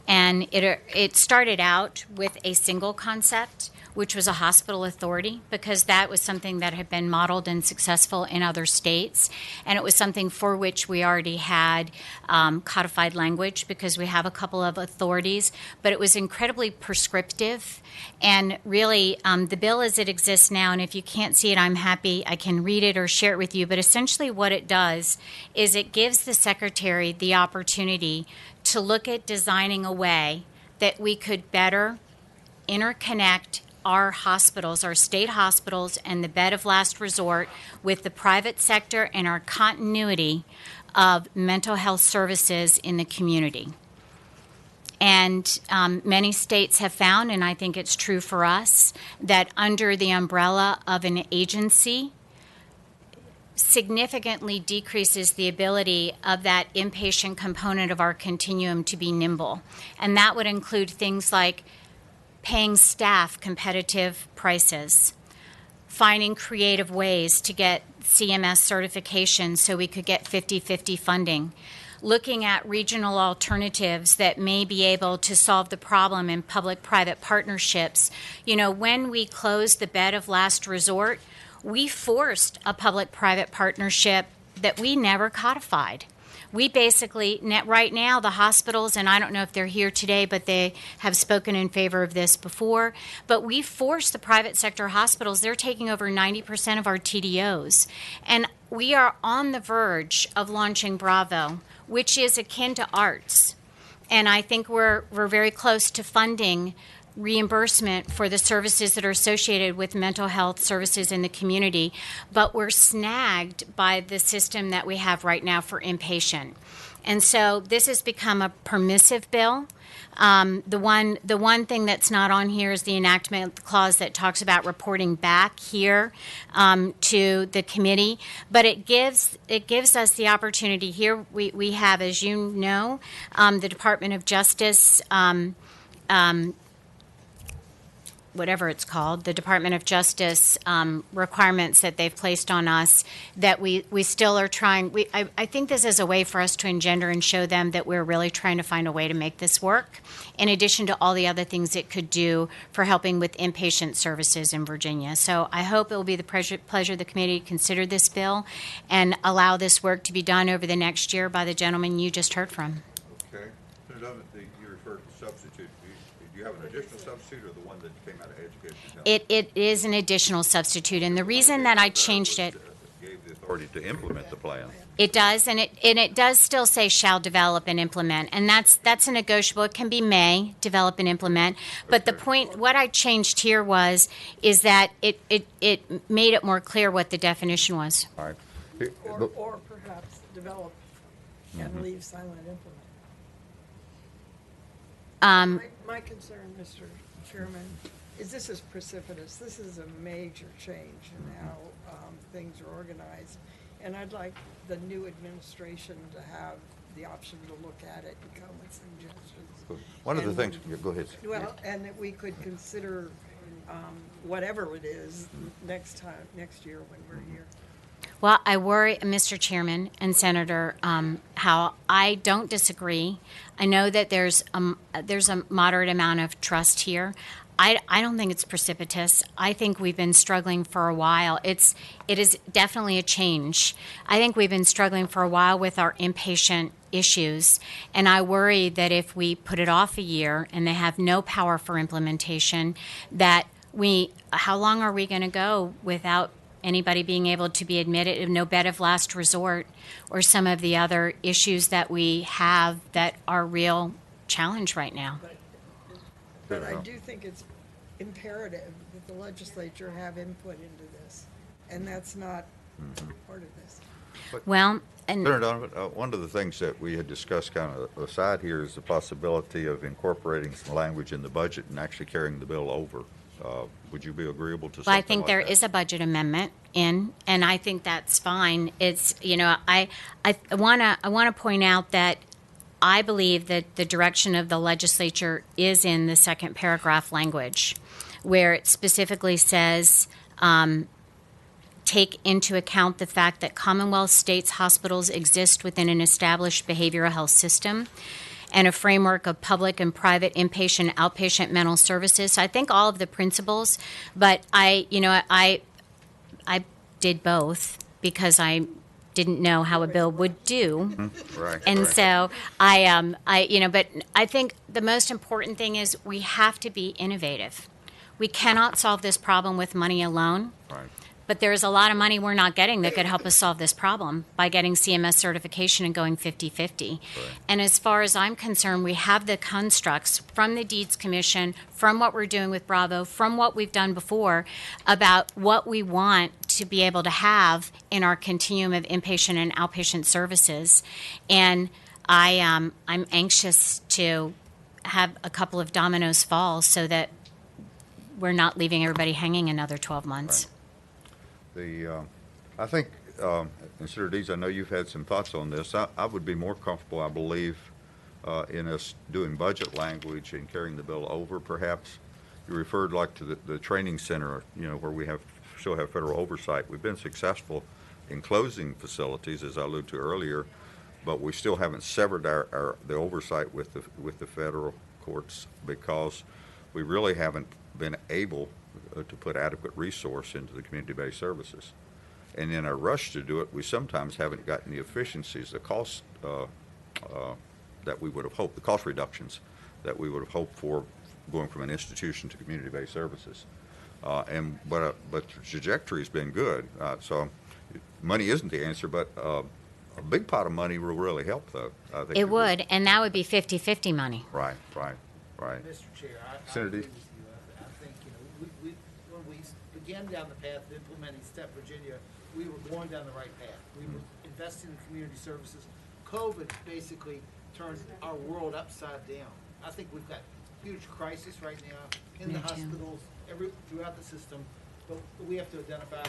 And it started out with a single concept, which was a hospital authority, because that was something that had been modeled and successful in other states. And it was something for which we already had codified language, because we have a couple of authorities. But it was incredibly prescriptive. And really, the bill as it exists now, and if you can't see it, I'm happy, I can read it or share it with you. But essentially what it does is it gives the secretary the opportunity to look at designing a way that we could better interconnect our hospitals, our state hospitals, and the bed of last resort with the private sector and our continuity of mental health services in the community. And many states have found, and I think it's true for us, that under the umbrella of an agency significantly decreases the ability of that inpatient component of our continuum to be nimble. And that would include things like paying staff competitive prices, finding creative ways to get CMS certification so we could get 50-50 funding, looking at regional alternatives that may be able to solve the problem in public-private partnerships. You know, when we closed the bed of last resort, we forced a public-private partnership that we never codified. We basically, right now, the hospitals, and I don't know if they're here today, but they have spoken in favor of this before, but we forced the private sector hospitals, they're taking over 90% of our TDOs. And we are on the verge of launching Bravo, which is akin to arts. And I think we're very close to funding reimbursement for the services that are associated with mental health services in the community, but we're snagged by the system that we have right now for inpatient. And so this has become a permissive bill. The one thing that's not on here is the enactment clause that talks about reporting back here to the committee. But it gives us the opportunity here. We have, as you know, the Department of Justice. Whatever it's called, the Department of Justice requirements that they've placed on us that we still are trying. I think this is a way for us to engender and show them that we're really trying to find a way to make this work, in addition to all the other things it could do for helping with inpatient services in Virginia. So I hope it will be the pleasure of the committee to consider this bill and allow this work to be done over the next year by the gentleman you just heard from. Okay. Senator Dunn, you referred to substitute. Do you have an additional substitute or the one that came out of education? It is an additional substitute, and the reason that I changed it. Gave authority to implement the plan. It does, and it does still say shall develop and implement, and that's a negotiable. It can be may develop and implement, but the point, what I changed here is that it made it more clear what the definition was. All right. Or perhaps develop and leave silent implement. My concern, Mr. Chairman, is this is precipitous. This is a major change in how things are organized. And I'd like the new administration to have the option to look at it and come with suggestions. One of the things, go ahead. Well, and that we could consider whatever it is next year when we're here. Well, I worry, Mr. Chairman and Senator, how I don't disagree. I know that there's a moderate amount of trust here. I don't think it's precipitous. I think we've been struggling for a while. It is definitely a change. I think we've been struggling for a while with our inpatient issues, and I worry that if we put it off a year and they have no power for implementation, that how long are we going to go without anybody being able to be admitted, no bed of last resort, or some of the other issues that we have that are real challenge right now. But I do think it's imperative that the legislature have input into this, and that's not part of this. Well, and Senator Donovan, one of the things that we had discussed kind of aside here is the possibility of incorporating some language in the budget and actually carrying the bill over. Would you be agreeable to something well, I think like there that? is a budget amendment in, and I think that's fine. It's, I want to point out that I believe that the direction of the legislature is in the second paragraph language, where it specifically says, take into account the fact that Commonwealth states hospitals exist within an established behavioral health system and a framework of public and private inpatient, outpatient mental services. So I think all of the principles, but I did both because I didn't know how a bill would do. Right. And right. so but I think the most important thing is we have to be innovative. We cannot solve this problem with money alone. Right. But there's a lot of money we're not getting that could help us solve this problem by getting CMS certification and going 50-50. Right. And as far as I'm concerned, we have the constructs from the Deeds Commission, from what we're doing with Bravo, from what we've done before about what we want to be able to have in our continuum of inpatient and outpatient services. And I'm anxious to have a couple of dominoes fall so that we're not leaving everybody hanging another 12 months. Right. I think, and Senator Deeds, I know you've had some thoughts on this. I would be more comfortable, I believe, in us doing budget language and carrying the bill over, perhaps. You referred like to the training center, where we still have federal oversight. We've been successful in closing facilities, as I alluded to earlier, but we still haven't severed the oversight with the federal courts because we really haven't been able to put adequate resource into the community-based services. And in our rush to do it, we sometimes haven't gotten the efficiencies, the cost that we would have hoped, the cost reductions that we would have hoped for going from an institution to community-based services. But the trajectory has been good. So money isn't the answer, but a big pot of money will really help, though. I think It would, and that would be 50-50 money. Right. Mr. Chair, I Senator agree Deeds. with you. I think, when we began down the path of implementing STEP Virginia, we were going down the right path. We were investing in community services. COVID basically turned our world upside down. I think we've got huge crisis right now in the hospitals, throughout the system, but we have to identify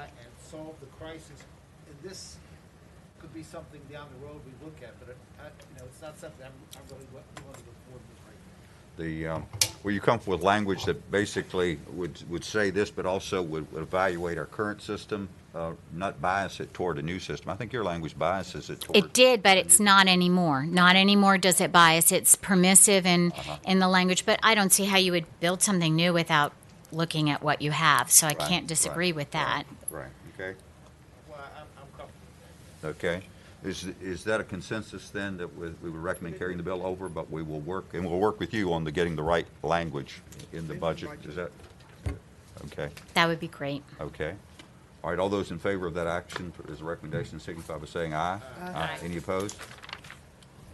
and solve the crisis. And this could be something down the road we look at, but it's not something I really want to look forward to right now. Were you comfortable with language that basically would say this, but also would evaluate our current system, not bias it toward a new system? I think your language biases it toward. It did, but it's not anymore. Not anymore does it bias. It's permissive in the language, but I don't see how you would build something new without looking at what you have, so I can't disagree with that. Right. Okay. Well, I'm comfortable with Okay. Is that a consensus then that we would recommend carrying the bill over, but we will work, and we'll work with you on getting the right language in the budget? Is that okay? That would be great. Okay. All right, all those in favor of that action as a recommendation signify by saying aye. Aye. Any opposed?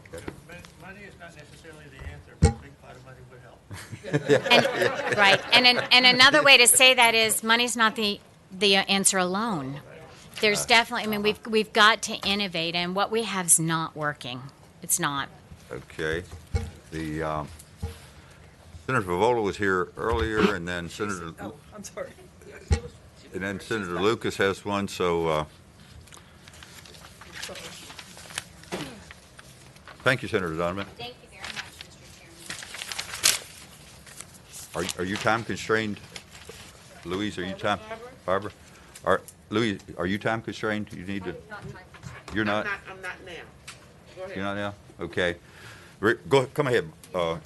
Okay. Money is not necessarily the answer, but a big pot of money would help. And, right, and another way to say that is money's not the answer alone. There's definitely, I mean, we've got to innovate, and what we have is not working. It's not. Okay. The Senator Favola was here earlier, and then Senator Oh, I'm sorry. and then Senator Lucas has one. So thank you, Senator Donovan. Thank you very much, Mr. Chairman. Are you time constrained, Louise? Are you time, Barbara? Louise, are you time constrained? You need to. You're not. I'm not now. Go ahead. You're not now. Okay. Come ahead,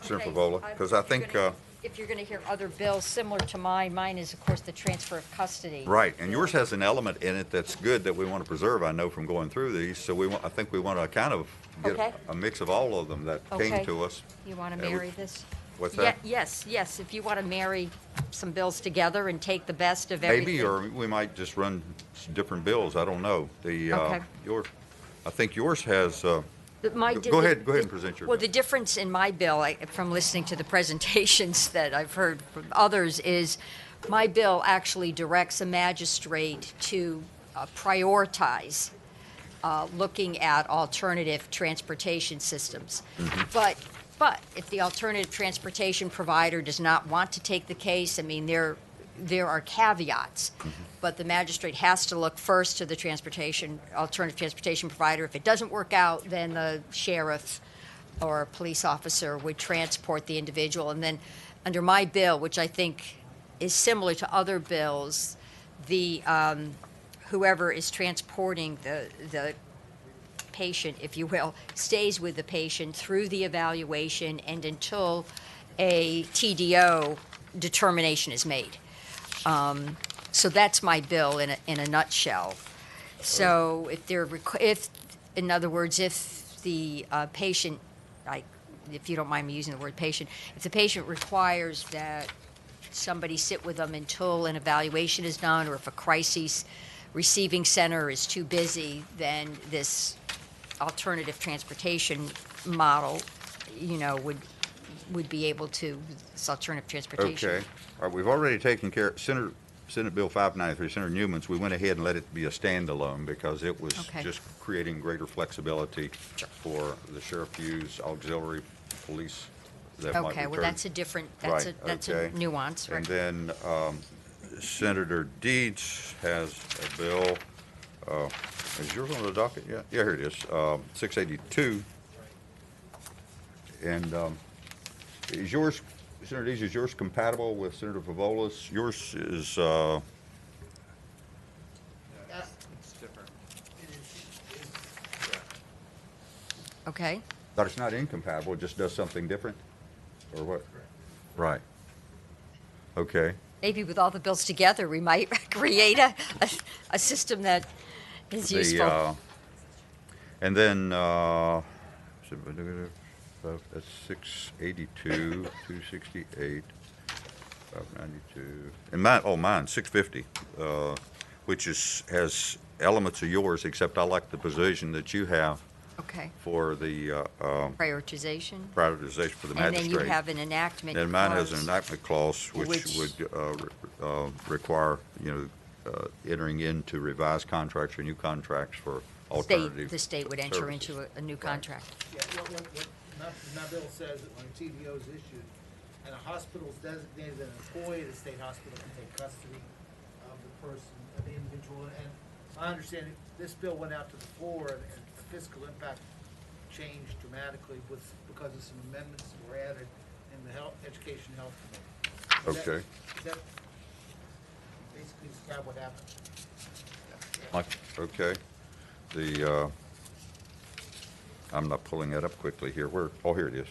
Senator Favola, because I think. If you're going to hear other bills similar to mine is, of course, the transfer of custody. Right, and yours has an element in it that's good that we want to preserve, I know from going through these, so I think we want to kind of get Okay. a mix of all of them that came Okay. to us. You want to And we- marry this? What's that? Yes, if you want to marry some bills together and take the best of everything. Maybe, or we might just run different bills, I don't know. Okay. I think yours has, go ahead and present your Well, bill. the difference in my bill, from listening to the presentations that I've heard from others, is my bill actually directs a magistrate to prioritize looking at alternative transportation systems. But if the alternative transportation provider does not want to take the case, I mean, there are caveats. But the magistrate has to look first to the alternative transportation provider. If it doesn't work out, then the sheriff or a police officer would transport the individual. And then under my bill, which I think is similar to other bills, the whoever is transporting the patient, if you will, stays with the patient through the evaluation and until a TDO determination is made. So that's my bill in a nutshell. So if in other words, if the patient, if you don't mind me using the word patient, if the patient requires that somebody sit with them until an evaluation is done, or if a crisis receiving center is too busy, then this alternative transportation model, would be able to, this alternative transportation. Okay. All right, we've already taken care, Senate Bill 593, Senator Newman's, we went ahead and let it be a standalone because it was Okay. just creating greater flexibility for the sheriff to use auxiliary police that might Okay, well, return. that's a different, that's Right, a okay. nuance, right? And then Senator Deeds has a bill, is yours on the docket? Yeah, here it is, 682. And is yours, Senator Deeds, is yours compatible with Senator Favola's? Yours is, It's different. Okay. but it's not incompatible, it just does something different? Or what? Right. Okay. Maybe with all the bills together, we might create a system that is useful. And then, that's 682, 268, 592, and mine, 650, which has elements of yours, except I like the position that you have Okay. for the Prioritization. prioritization for the And magistrate. then you have an enactment And mine has an clause. enactment clause, which Which- would require, entering into revised contracts or new contracts for alternative. The state would enter services. into a new contract. Yeah, what my bill says that when a TDO is issued and a hospital is designated an employee of the state hospital can take custody of the person, of the individual. And my understanding, this bill went out to the floor and the fiscal impact changed dramatically because of some amendments that were added in the education health committee. Okay. Is that basically describe what happened? Okay. I'm not pulling that up quickly here. Here it is.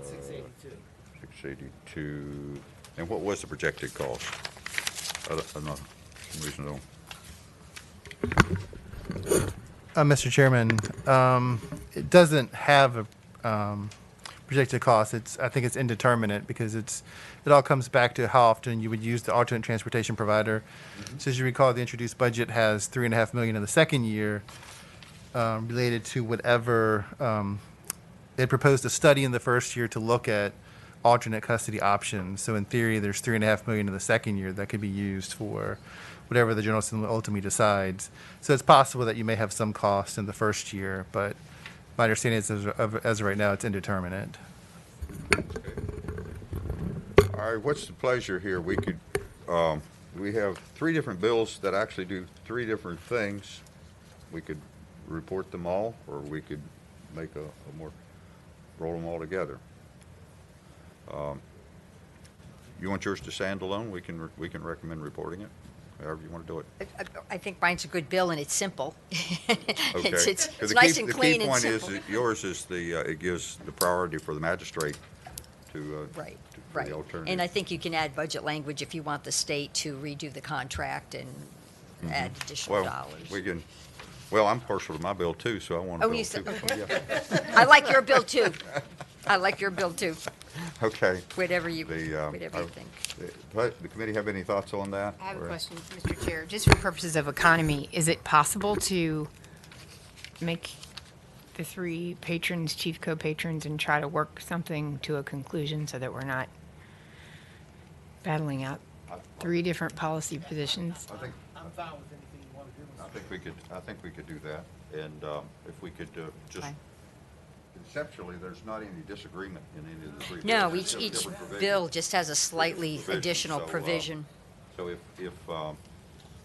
682. 682. And what was the projected cost? I don't know. For some reason I don't. Mr. Chairman, it doesn't have a projected cost. I think it's indeterminate because it all comes back to how often you would use the alternate transportation provider. So as you recall, the introduced budget has $3.5 million in the second year related to whatever they proposed a study in the first year to look at alternate custody options. So in theory, there's $3.5 million in the second year that could be used for whatever the General Assembly ultimately decides. So it's possible that you may have some cost in the first year, but my understanding is as of right now, it's indeterminate. All right, what's the pleasure here? We could, we have 3 different bills that actually do 3 different things. We could report them all, or we could make a more, roll them all together. You want yours to stand alone? We can recommend reporting it, however you want to do it. I think mine's a good bill and it's simple. Okay. It's nice and clean and simple. The key point is that yours is it gives the priority for the magistrate to Right, for right. the alternative. And I think you can add budget language if you want the state to redo the contract and add additional Well, dollars. we can. Well, I'm partial to my bill too, so I want a Oh, bill you too. said, Yeah. I like your bill too. I like your bill too. Okay. Whatever you think. The committee have any thoughts on that? I have a or- question, Mr. Chair. Just for purposes of economy, is it possible to make the 3 patrons chief co-patrons and try to work something to a conclusion so that we're not battling out 3 different policy positions? I think I'm fine with anything you want to do. I think we could do that, and if we could just Fine. conceptually, there's not any disagreement in any of the 3 bills. No, It's just each different provisions. bill just has a slightly Provisions, additional so, provision. So if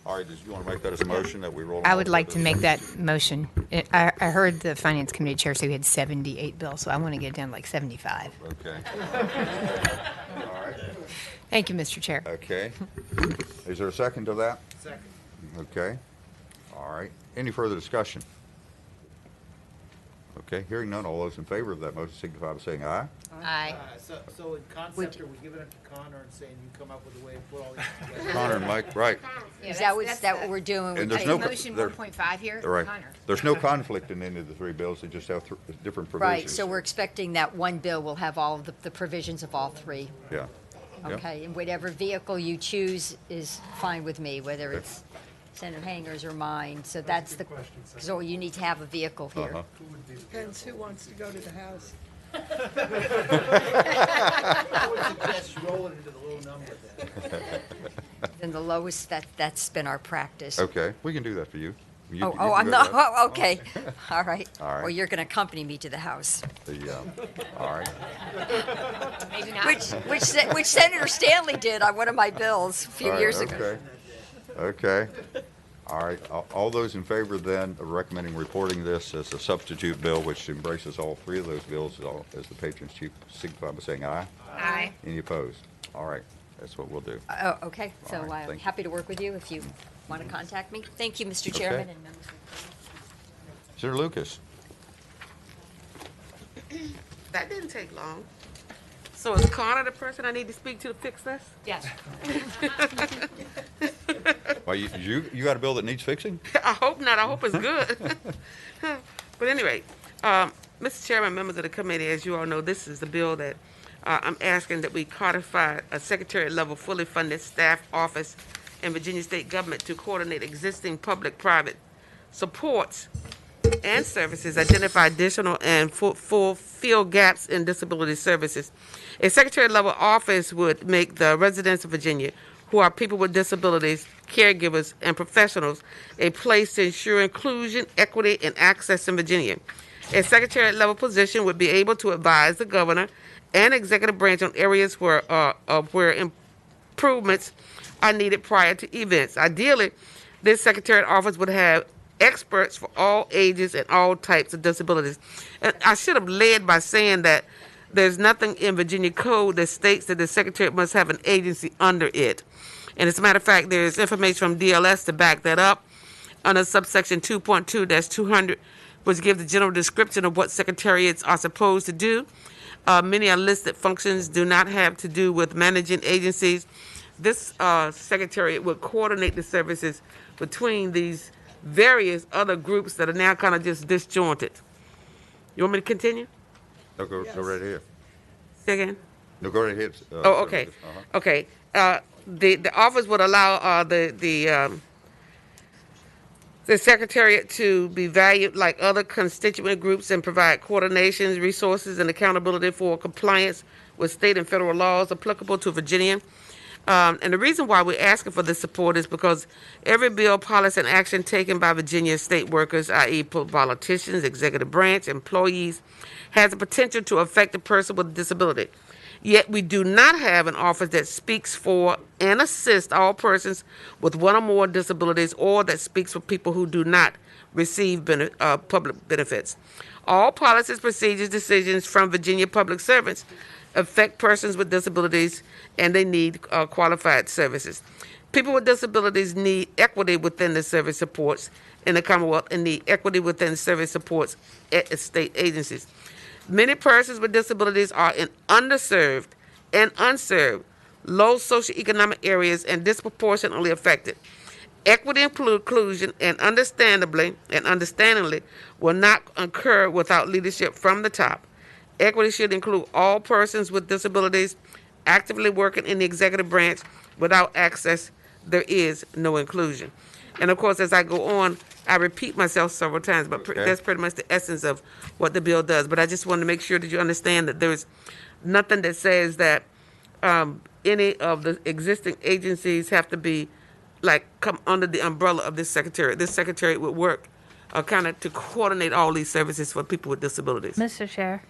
all right, do you want to make that as a motion that we roll? them I all would like to together? make that motion. I heard the Finance Committee Chair say we had 78 bills, so I want to get down to like 75. Okay. All right. Thank you, Mr. Chair. Okay. Is there a second to that? Second. Okay. All right. Any further discussion? Okay, hearing none, all those in favor of that motion signify by saying aye. Aye. So in concept, are we giving it to Connor and saying you come up with a way to put all these together? Connor and Mike, right. Is that what we're doing? And with there's the- no- Motion there- 1.5 here, Right. Connor. There's no conflict in any of the 3 bills, they just have different provisions. Right, so we're expecting that one bill will have all of the provisions of all 3. Yeah. Yep. Okay, and whatever vehicle you choose is fine with me, whether it's Senator Hanger's or mine. So that's the, so you need to have a vehicle here. Uh-huh. Depends who wants to go to the House. I would suggest rolling into the low number then. And the lowest, that's been our practice. Okay, we can do that for you. You Oh, can I'm go not, that. oh, okay, all right. All right. Well, you're going to accompany me to the House. All right. Maybe not. Which Senator Stanley did on one of my bills a few All right, years ago. Okay. All right. All those in favor then of recommending reporting this as a substitute bill, which embraces all 3 of those bills as the patron's chief, signify by saying aye. Aye. Any opposed? All right. That's what we'll do. Oh, okay, so All right, I'm thank you. happy to work with you if you want to contact me. Thank you, Mr. Okay. Chairman and members. Senator Lucas. That didn't take long. So is Connor the person I need to speak to fix this? Yes. Well, you got a bill that needs fixing? I hope not. I hope it's good. But anyway, Mr. Chairman, members of the committee, as you all know, this is the bill that I'm asking that we codify a secretary-level fully funded staff office in Virginia state government to coordinate existing public-private supports and services, identify additional and fulfill gaps in disability services. A secretary-level office would make the residents of Virginia who are people with disabilities, caregivers, and professionals a place to ensure inclusion, equity, and access in Virginia. A secretary-level position would be able to advise the governor and executive branch on areas where improvements are needed prior to events. Ideally, this secretariat office would have experts for all ages and all types of disabilities. And I should have led by saying that there's nothing in Virginia code that states that the secretariat must have an agency under it. And as a matter of fact, there's information from DLS to back that up under subsection 2.2-200, which gives the general description of what secretariats are supposed to do. Many listed functions do not have to do with managing agencies. This secretariat would coordinate the services between these various other groups that are now kind of just disjointed. You want me to continue? No, go right ahead. Say again? No, go ahead. Oh, okay. Okay. The office would allow the secretariat to be valued like other constituent groups and provide coordinations, resources, and accountability for compliance with state and federal laws applicable to Virginia. And the reason why we're asking for this support is because every bill, policy, and action taken by Virginia state workers, i.e. politicians, executive branch, employees, has the potential to affect a person with a disability. Yet we do not have an office that speaks for and assists all persons with one or more disabilities, or that speaks for people who do not receive public benefits. All policies, procedures, decisions from Virginia public servants affect persons with disabilities, and they need qualified services. People with disabilities need equity within the service supports in the Commonwealth and need equity within service supports at state agencies. Many persons with disabilities are in underserved and unserved, low socioeconomic areas and disproportionately affected. Equity and inclusion and understandably will not occur without leadership from the top. Equity should include all persons with disabilities actively working in the executive branch. Without access, there is no inclusion. And of course, as I go on, I repeat myself several times, but that's pretty much the essence of what the bill does. But I just want to make sure that you understand that there's nothing that says that any of the existing agencies have to be come under the umbrella of this secretary. This secretary would work kind of to coordinate all these services for people with disabilities. Mr. Chair.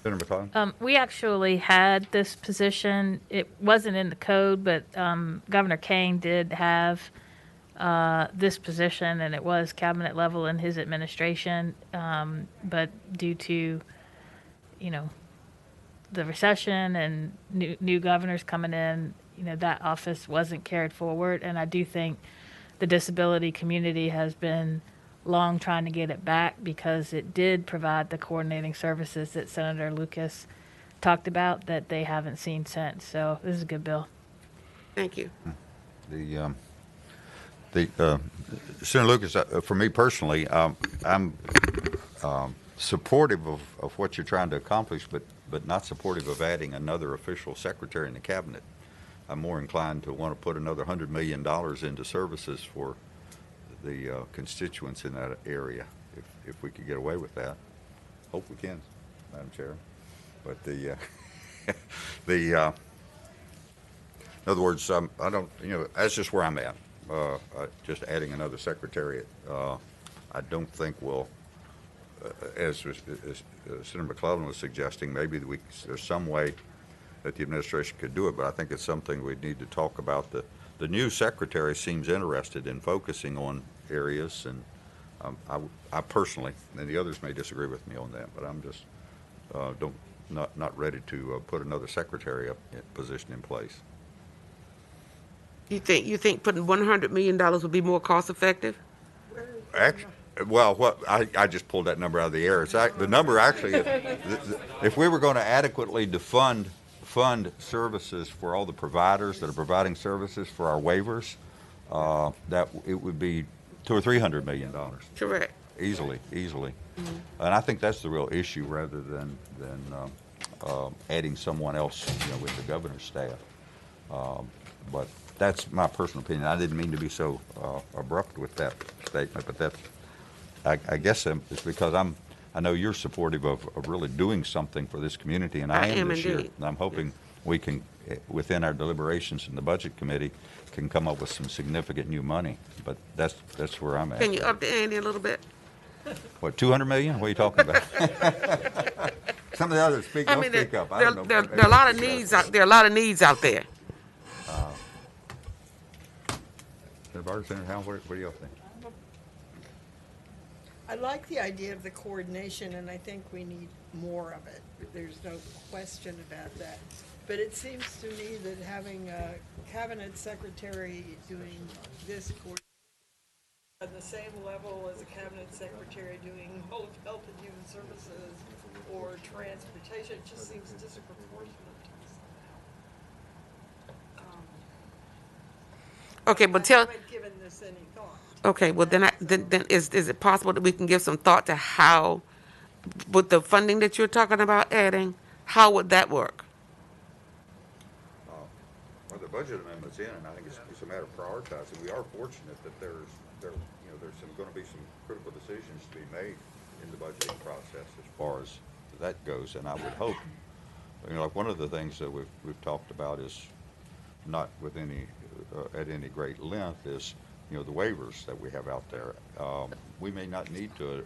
Senator McClellan? We actually had this position. It wasn't in the code, but Governor Kane did have this position, and it was cabinet level in his administration. But due to, the recession and new governors coming in, that office wasn't carried forward. And I do think the disability community has been long trying to get it back, because it did provide the coordinating services that Senator Lucas talked about that they haven't seen since. So this is a good bill. Thank you. Senator Lucas, for me personally, I'm supportive of what you're trying to accomplish, but not supportive of adding another official secretary in the cabinet. I'm more inclined to want to put another $100 million into services for the constituents in that area, if we could get away with that. Hope we can, Madam Chair. But in other words, I don't, that's just where I'm at. Just adding another secretariat, I don't think will, as Senator McClellan was suggesting, maybe there's some way that the administration could do it, but I think it's something we need to talk about. The new secretary seems interested in focusing on areas, and I personally, and the others may disagree with me on that, but I'm just not ready to put another secretary position in place. You think putting $100 million would be more cost effective? Actually, well, I just pulled that number out of the air. The number actually is, if we were going to adequately fund services for all the providers that are providing services for our waivers, that it would be $200 or $300 million. Correct. Easily. And I think that's the real issue, rather than adding someone else, with the governor's staff. But that's my personal opinion. I didn't mean to be so abrupt with that statement, but that's, I guess it's because I know you're supportive of really doing something for this community, and I am this year. And I'm hoping we can, within our deliberations in the Budget Committee, can come up with some significant new money. But that's where I'm at. Can you up the ante a little bit? What, 200 million? What are you talking about? Some of the others speak up. I don't know. There are a lot of needs out there. A lot of needs out there. Senator Howell, what do y'all think? I like the idea of the coordination, and I think we need more of it. There's no question about that. But it seems to me that having a cabinet secretary doing this on the same level as a cabinet secretary doing health and human services or transportation just seems disproportionate. Okay, but I haven't given this any thought. Okay, well then is it possible that we can give some thought to how, with the funding that you're talking about adding, How would that work? Well, the budget amendment's in, and I think it's a matter of prioritizing. We are fortunate that there's going to be some critical decisions to be made in the budgeting process as far as that goes, and I would hope, like one of the things that we've talked about is not with any at any great length is the waivers that we have out there. We may not need to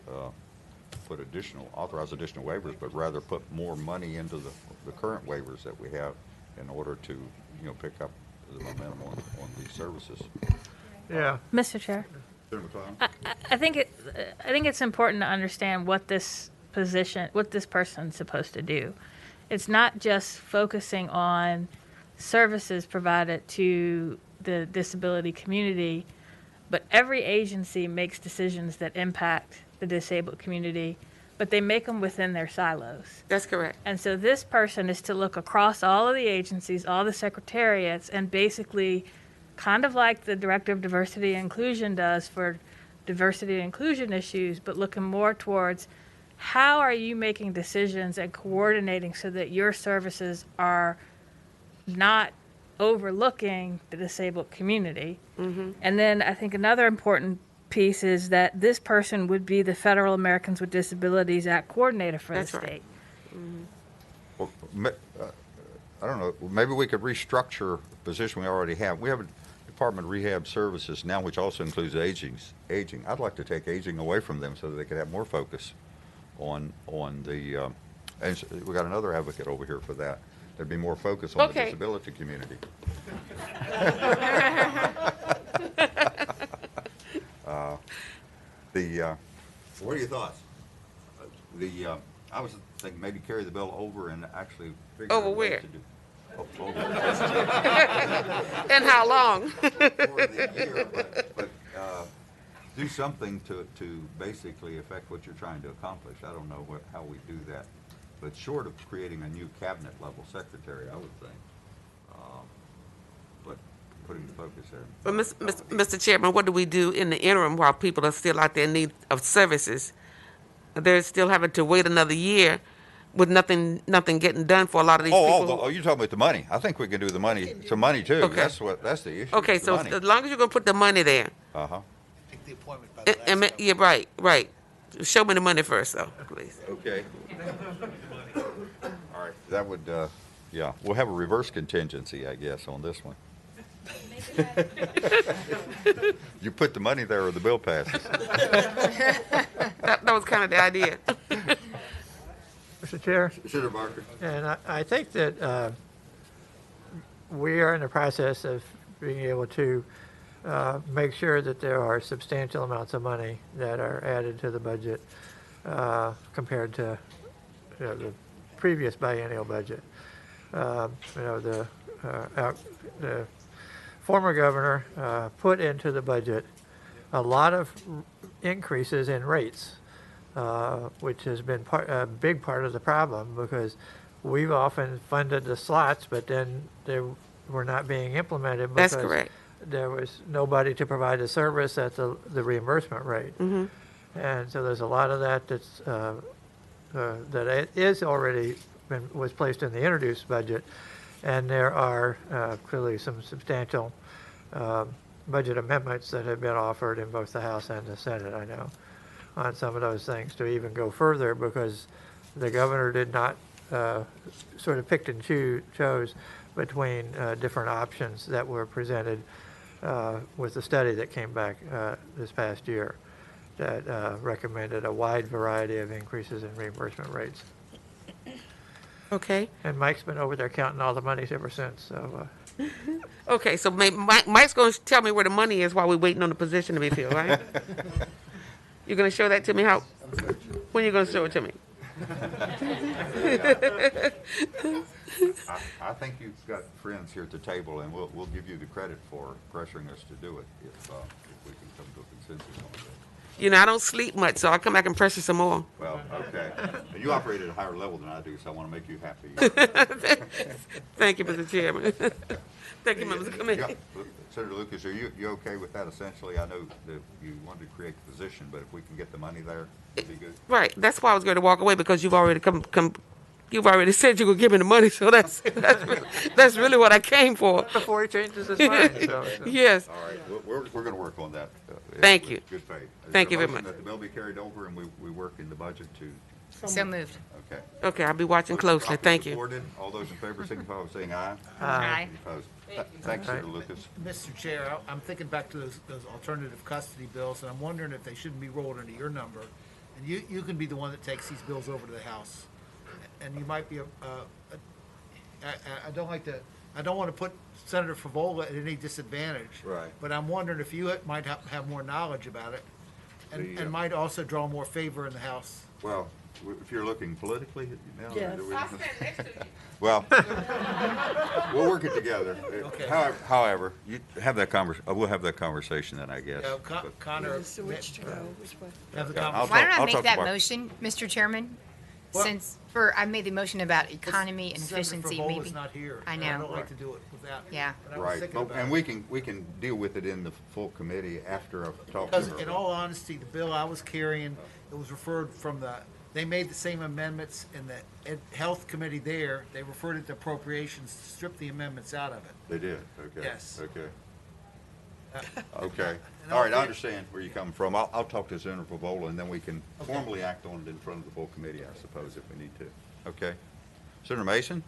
authorize additional waivers, but rather put more money into the current waivers that we have in order to pick up the momentum on these services. Yeah. Mr. Chair, I think it's important to understand what this person's supposed to do. It's not just focusing on services provided to the disability community, but every agency makes decisions that impact the disabled community, but they make them within their silos. That's correct. And so this person is to look across all of the agencies, all the secretariats, and basically, kind of like the Director of Diversity and Inclusion does for diversity and inclusion issues, but looking more towards how are you making decisions and coordinating so that your services are not overlooking the disabled community. Mm-hmm. And then I think another important piece is that this person would be the Federal Americans with Disabilities Act coordinator for That's the right. state. Well, I don't know, maybe we could restructure the position we already have. We have a Department of Rehab Services now, which also includes aging. I'd like to take aging away from them so that they could have more focus on the, and we got another advocate over here for that. There'd be more focus on the Okay. disability community. What are your thoughts? I was thinking maybe carry the bill over and actually figure Over out what where? to do. Over. And how long? For the year, but do something to basically affect what you're trying to accomplish. I don't know how we do that, but short of creating a new cabinet level secretary, I would think. But putting the focus there. But Mr. Chairman, what do we do in the interim while people are still out there in need of services? They're still having to wait another year with nothing getting done for a lot of these people. Oh, you're talking about the money. I think we can do the money, some money too. Okay. That's the issue. Okay, the so money. as long as you're going to put the money there. Uh-huh. Take the appointment by the last And, yeah, right. Show me the money first, though, please. Okay. All right, that would, yeah, we'll have a reverse contingency, I guess, on this one. You put the money there or the bill passes. That was kind of the idea. Mr. Chair? Senator Barker. And I think that we are in the process of being able to make sure that there are substantial amounts of money that are added to the budget compared to the previous biennial budget. The former governor put into the budget a lot of increases in rates, which has been a big part of the problem because we've often funded the slots, but then they were not being implemented because That's correct. there was nobody to provide the service at the reimbursement rate. Mm-hmm. And so there's a lot of that that is already was placed in the introduced budget, and there are clearly some substantial budget amendments that have been offered in both the House and the Senate, I know, on some of those things to even go further because the governor did not sort of picked and chose between different options that were presented with the study that came back this past year that recommended a wide variety of increases in reimbursement rates. Okay. And Mike's been over there counting all the monies ever since, so. Okay, so Mike's going to tell me where the money is while we're waiting on the position to be filled, right? You're going to show that to me? When are you going to show it to me? I think you've got friends here at the table, and we'll give you the credit for pressuring us to do it if we can come to a consensus on that. You know, I don't sleep much, so I'll come back and pressure some more. Well, okay. You operate at a higher level than I do, so I want to make you happy. Thank you, Mr. Chairman. Thank you, members of the committee. Yeah. Senator Lucas, are you okay with that essentially? I know that you wanted to create the position, but if we can get the money there, it'd be good. Right. That's why I was going to walk away because you've already come You've already said you could give me the money, so that's really what I came for. Before he changes his mind. So. Yes. All right, we're going to work on that. Thank with you. Good faith. Is Thank there you a very motion much. that the bill be carried over and we work in the budget to, So moved. okay. Okay, I'll be watching closely. Properly Thank you. supported. All those in favor signify by saying aye. Aye. Any opposed? Thanks, Senator Lucas. Mr. Chair, I'm thinking back to those alternative custody bills, and I'm wondering if they shouldn't be rolled into your number. And you can be the one that takes these bills over to the House. And you might be I don't want to put Senator Favola at any disadvantage. Right. But I'm wondering if you might have more knowledge about it and might also draw more favor in the House. Well, if you're looking politically now, Yes. well, we'll work it together. Okay. However, you have that we'll have that conversation then, I guess. Yeah, But- Connor, So which to go, which way? have the Yeah, conversation. Why don't I I'll make talk that to Mark. motion, Mr. Chairman? Well- I made the motion about economy and Senator efficiency, Favola's maybe. not here. I and I know. don't like to do it without. Yeah. but I was Right, thinking about and it. we can deal with it in the full committee after I've talked to Because her. in all honesty, the bill I was carrying, it was referred from they made the same amendments in the Health Committee there. They referred it to appropriations, to strip the amendments out of it. They did, okay. Yes. Okay, Uh, okay. And All right, I I'll- understand where you're coming from. I'll talk to Senator Favola, and then we can formally act on it in front of the full committee, I suppose, if we need to. Okay. Senator Mason?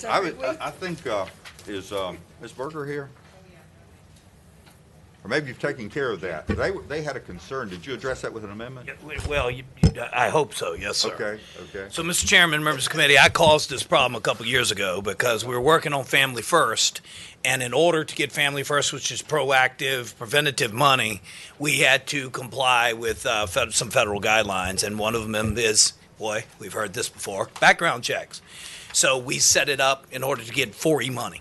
I think, is Ms. Berger here? Or maybe you've taken care of that. They had a concern. Did you address that with an amendment? Well, I hope so, yes, sir. Okay, okay. So, Mr. Chairman, members of the committee, I caused this problem a couple years ago because we were working on Family First, and in order to get Family First, which is proactive, preventative money, we had to comply with some federal guidelines, and one of them is, boy, we've heard this before, background checks. So we set it up in order to get 4E money,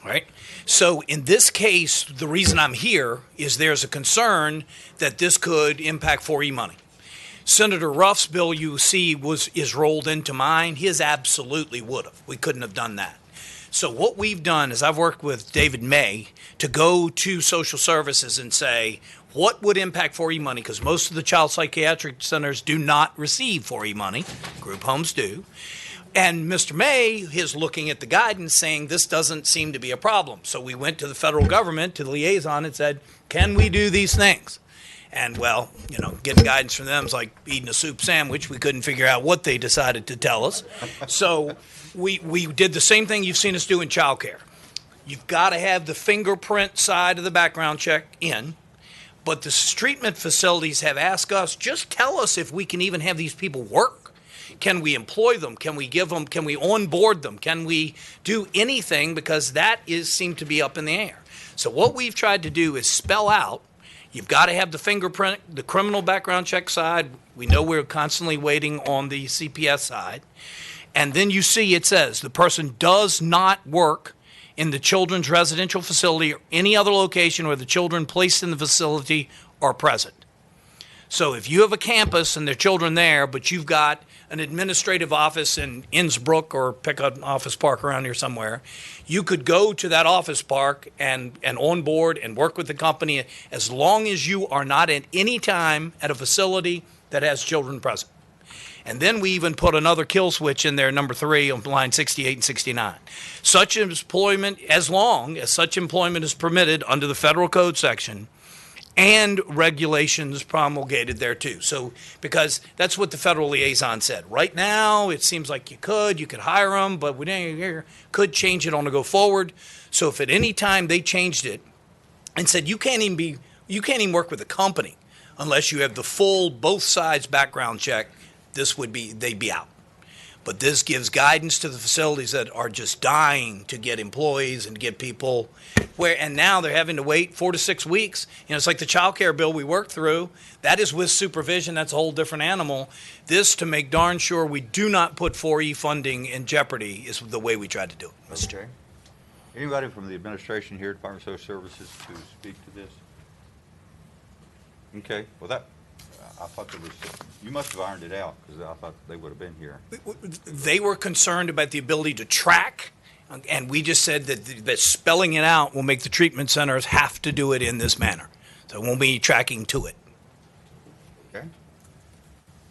right? So in this case, the reason I'm here is there's a concern that this could impact 4E money. Senator Ruff's bill you see is rolled into mine. His absolutely would have. We couldn't have done that. So what we've done is I've worked with David May to go to social services and say, what would impact 4E money? Because most of the child psychiatric centers do not receive 4E money. Group homes do. And Mr. May is looking at the guidance saying this doesn't seem to be a problem. So we went to the federal government, to the liaison, and said, can we do these things? And, well, getting guidance from them is like eating a soup sandwich. We couldn't figure out what they decided to tell us. So we did the same thing you've seen us do in childcare. You've got to have the fingerprint side of the background check in. But the treatment facilities have asked us, just tell us if we can even have these people work. Can we employ them? Can we onboard them? Can we do anything? Because that seemed to be up in the air. So what we've tried to do is spell out, you've got to have the fingerprint, the criminal background check side. We know we're constantly waiting on the CPS side. And then you see it says the person does not work in the children's residential facility or any other location where the children placed in the facility are present. So if you have a campus and there are children there, but you've got an administrative office in Innsbruck or pick an office park around here somewhere, you could go to that office park and onboard and work with the company as long as you are not at any time at a facility that has children present. And then we even put another kill switch in there, number 3, on line 68 and 69. Such employment, as long as such employment is permitted under the federal code section, and regulations promulgated there too. So, because that's what the federal liaison said. Right now, it seems like you could hire them, but we could change it on the go forward. So if at any time they changed it and said you can't even work with a company unless you have the full both sides background check, they'd be out. But this gives guidance to the facilities that are just dying to get employees and get people and now they're having to wait 4 to 6 weeks. It's like the child care bill we worked through. That is with supervision. That's a whole different animal. This, to make darn sure we do not put 4E funding in jeopardy, is the way we tried to do it, Mr. Chair. Anybody from the administration here, Department of Social Services, to speak to this? Okay, well I thought you must have ironed it out because I thought they would have been here. They were concerned about the ability to track, and we just said that spelling it out will make the treatment centers have to do it in this manner. So it won't be tracking to it. Okay.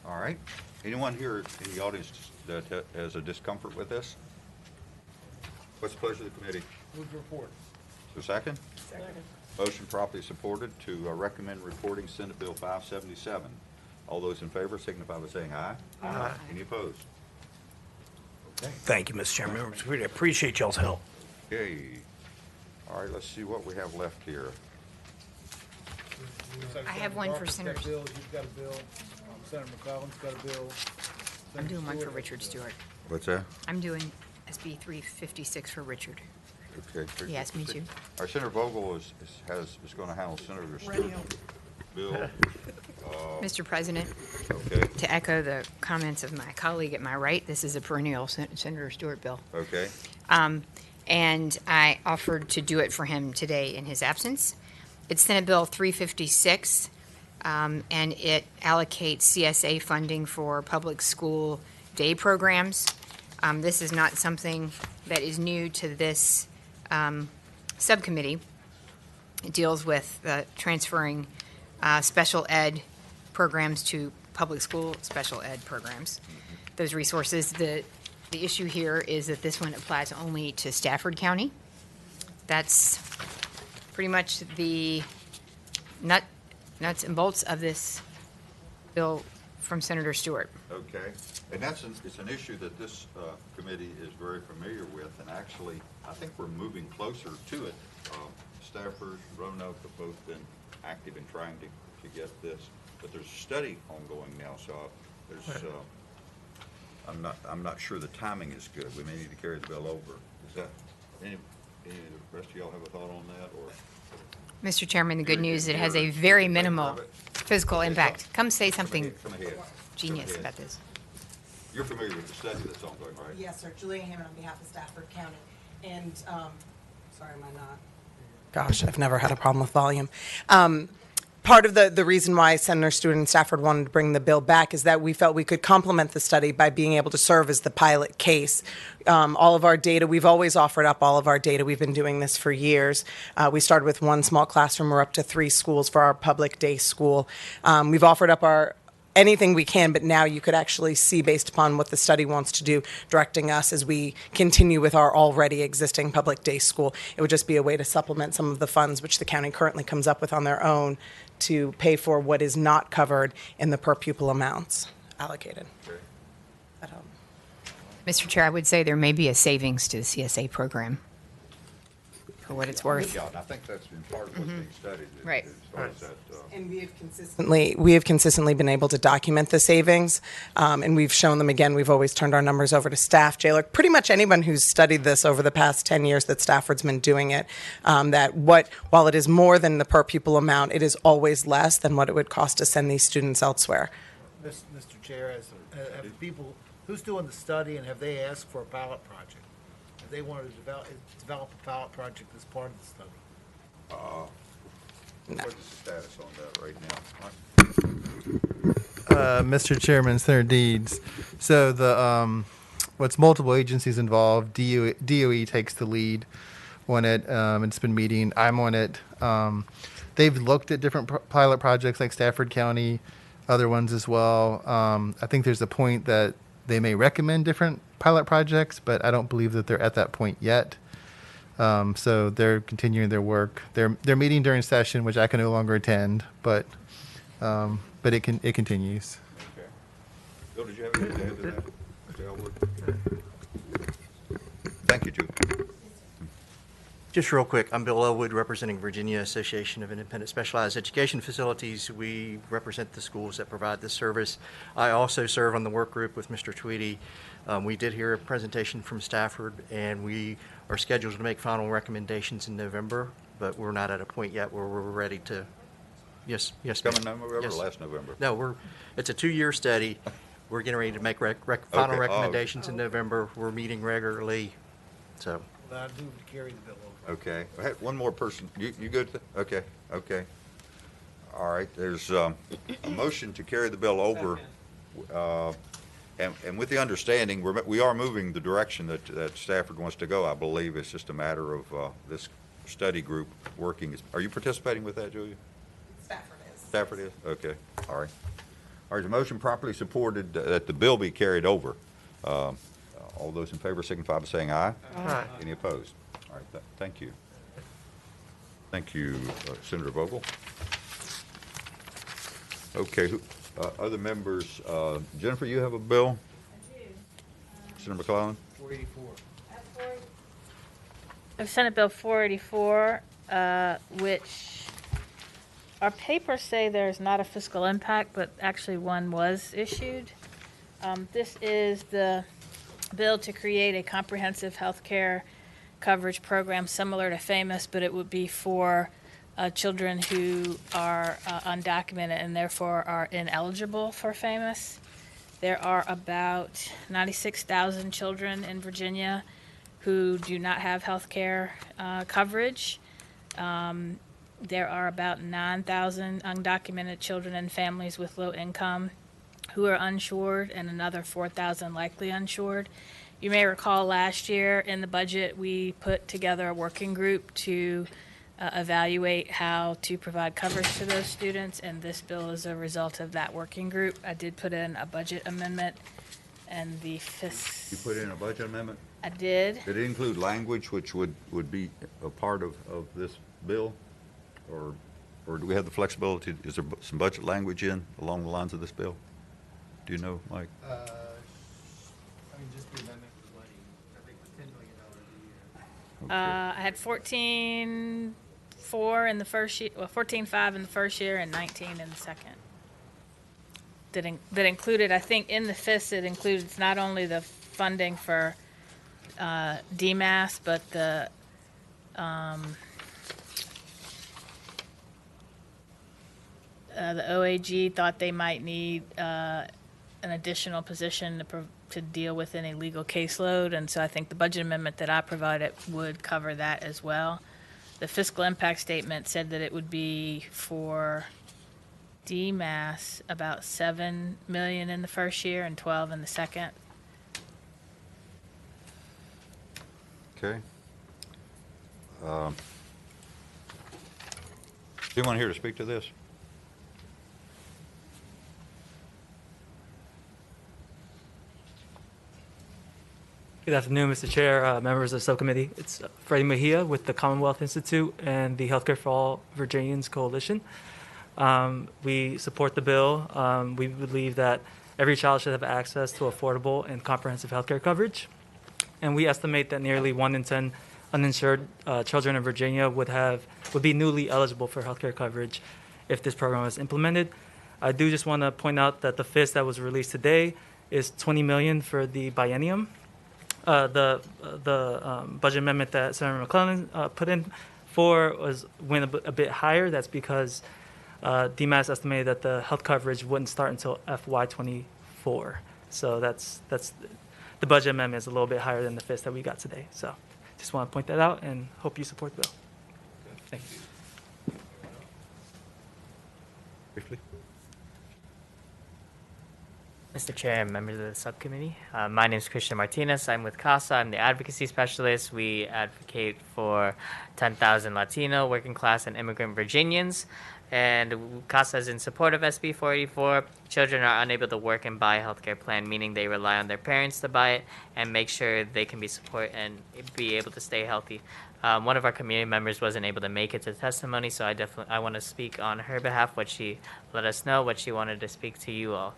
All right. Anyone here in the audience that has a discomfort with this? What's the pleasure of the committee? Move the report. Is there a second? Second. Motion properly supported to recommend reporting Senate Bill 577. All those in favor signify by saying aye. Aye. Any opposed? Okay. Thank you, Mr. Chairman. We appreciate y'all's help. Okay. All right, let's see what we have left here. I have one for Senator. You've got a bill. Senator McCollum's got a bill. I'm doing one for Richard Stewart. What's that? I'm doing SB 356 for Richard. Okay. He asked me to. Our Senator Vogel is going to handle Senator Stewart's bill. Mr. President, Okay. to echo the comments of my colleague at my right, this is a perennial Senator Stewart bill. Okay. And I offered to do it for him today in his absence. It's Senate Bill 356, and it allocates CSA funding for public school day programs. This is not something that is new to this subcommittee. It deals with transferring special ed programs to public school special ed programs. Those resources, the issue here is that this one applies only to Stafford County. That's pretty much the nuts and bolts of this bill from Senator Stewart. Okay. And it's an issue that this committee is very familiar with, and actually, I think we're moving closer to it. Stafford, Roanoke have both been active in trying to get this, but there's a study ongoing now, so there's, I'm not sure the timing is good. We may need to carry the bill over. Is that, any of the rest of y'all have a thought on that, or? Mr. Chairman, the good news, it has a very minimal physical impact. Come say something Come ahead. genius Come ahead. about this. You're familiar with the study that's ongoing, right? Yes, sir. Julia Hammond on behalf of Stafford County. And, sorry, am I not? Gosh, I've never had a problem with volume. Part of the reason why Senator Stewart and Stafford wanted to bring the bill back is that we felt we could complement the study by being able to serve as the pilot case. All of our data, we've always offered up all of our data. We've been doing this for years. We started with one small classroom. We're up to 3 schools for our public day school. We've offered up anything we can, but now you could actually see, based upon what the study wants to do, directing us as we continue with our already existing public day school. It would just be a way to supplement some of the funds which the county currently comes up with on their own to pay for what is not covered in the per pupil amounts allocated. Mr. Chair, I would say there may be a savings to the CSA program for what it's worth. Yeah, and I think that's in part of what's being studied. Right. As far as that, And we have consistently been able to document the savings, and we've shown them again. We've always turned our numbers over to staff, jailer, pretty much anyone who's studied this over the past 10 years that Stafford's been doing it, while it is more than the per pupil amount, it is always less than what it would cost to send these students elsewhere. Mr. Chair, have the people, who's doing the study, and have they asked for a pilot project? Have they wanted to develop a pilot project as part of the study? What's the status on that right now? Mr. Chairman, Senator Deeds. So the what's multiple agencies involved. DOE takes the lead on it. It's been meeting. I'm on it. They've looked at different pilot projects like Stafford County, other ones as well. I think there's a point that they may recommend different pilot projects, but I don't believe that they're at that point yet. So they're continuing their work. They're meeting during session, which I can no longer attend, but it continues. Okay. Bill, did you have anything to add to that? Mr. Elwood? Thank you, Julie. Just real quick, I'm Bill Elwood, representing Virginia Association of Independent Specialized Education Facilities. We represent the schools that provide this service. I also serve on the work group with Mr. Tweedy. We did hear a presentation from Stafford, and we are scheduled to make final recommendations in November, but we're not at a point yet where we're ready to. Yes. Coming November or last November? No, it's a 2-year study. We're getting ready to make final recommendations in November. We're meeting regularly, so. Well, I'd move to carry the bill over. Okay. I had one more person. You good? Okay. All right. There's a motion to carry the bill over. And with the understanding, we are moving the direction that Stafford wants to go. I believe it's just a matter of this study group working. Are you participating with that, Julia? Stafford is. Stafford is? Okay. All right. All right, the motion properly supported that the bill be carried over. All those in favor signify by saying aye. Aye. Any opposed? All right, thank you. Thank you, Senator Vogel. Okay, other members, Jennifer, you have a bill? I do. Senator McClellan? 484. Senate Bill 484, which our papers say there's not a fiscal impact, but actually one was issued. This is the bill to create a comprehensive health care coverage program similar to FAMOUS, but it would be for children who are undocumented and therefore are ineligible for FAMOUS. There are about 96,000 children in Virginia who do not have health care coverage. There are about 9,000 undocumented children and families with low income who are uninsured, and another 4,000 likely uninsured. You may recall last year in the budget, we put together a working group to evaluate how to provide coverage to those students, and this bill is a result of that working group. I did put in a budget amendment, and the You put in a budget amendment? I did. Did it include language which would be a part of this bill? Or do we have the flexibility? Is there some budget language in along the lines of this bill? Do you know, Mike? I mean, just the amendment was money, I think it was $10 million a year. I had 14.4 in the first year, well, 14.5 in the first year and 19 in the second. That included, I think, in the FIS, it includes not only the funding for DMAS, but the OAG thought they might need an additional position to deal with any legal caseload, and so I think the budget amendment that I provided would cover that as well. The fiscal impact statement said that it would be for DMAS about $7 million in the first year and 12 in the second. Okay. Anyone here to speak to this? Good afternoon, Mr. Chair, members of the subcommittee. It's Freddie Mejia with the Commonwealth Institute and the Healthcare for All Virginians Coalition. We support the bill. We believe that every child should have access to affordable and comprehensive healthcare coverage. And we estimate that nearly 1 in 10 uninsured children in Virginia would be newly eligible for healthcare coverage if this program was implemented. I do just want to point out that the FIS that was released today is $20 million for the biennium. The budget amendment that Senator McClellan put in went a bit higher. That's because DMAS estimated that the health coverage wouldn't start until FY24. So that's the budget amendment is a little bit higher than the FIS that we got today. So just want to point that out and hope you support the bill. Thank you. Briefly. Mr. Chair and members of the subcommittee, my name is Christian Martinez. I'm with CASA. I'm the advocacy specialist. We advocate for 10,000 Latino, working class, and immigrant Virginians. And CASA is in support of SB 484. Children are unable to work and buy a healthcare plan, meaning they rely on their parents to buy it and make sure they can be supported and be able to stay healthy. One of our community members wasn't able to make it to testimony, so I want to speak on her behalf, what she let us know, what she wanted to speak to you all.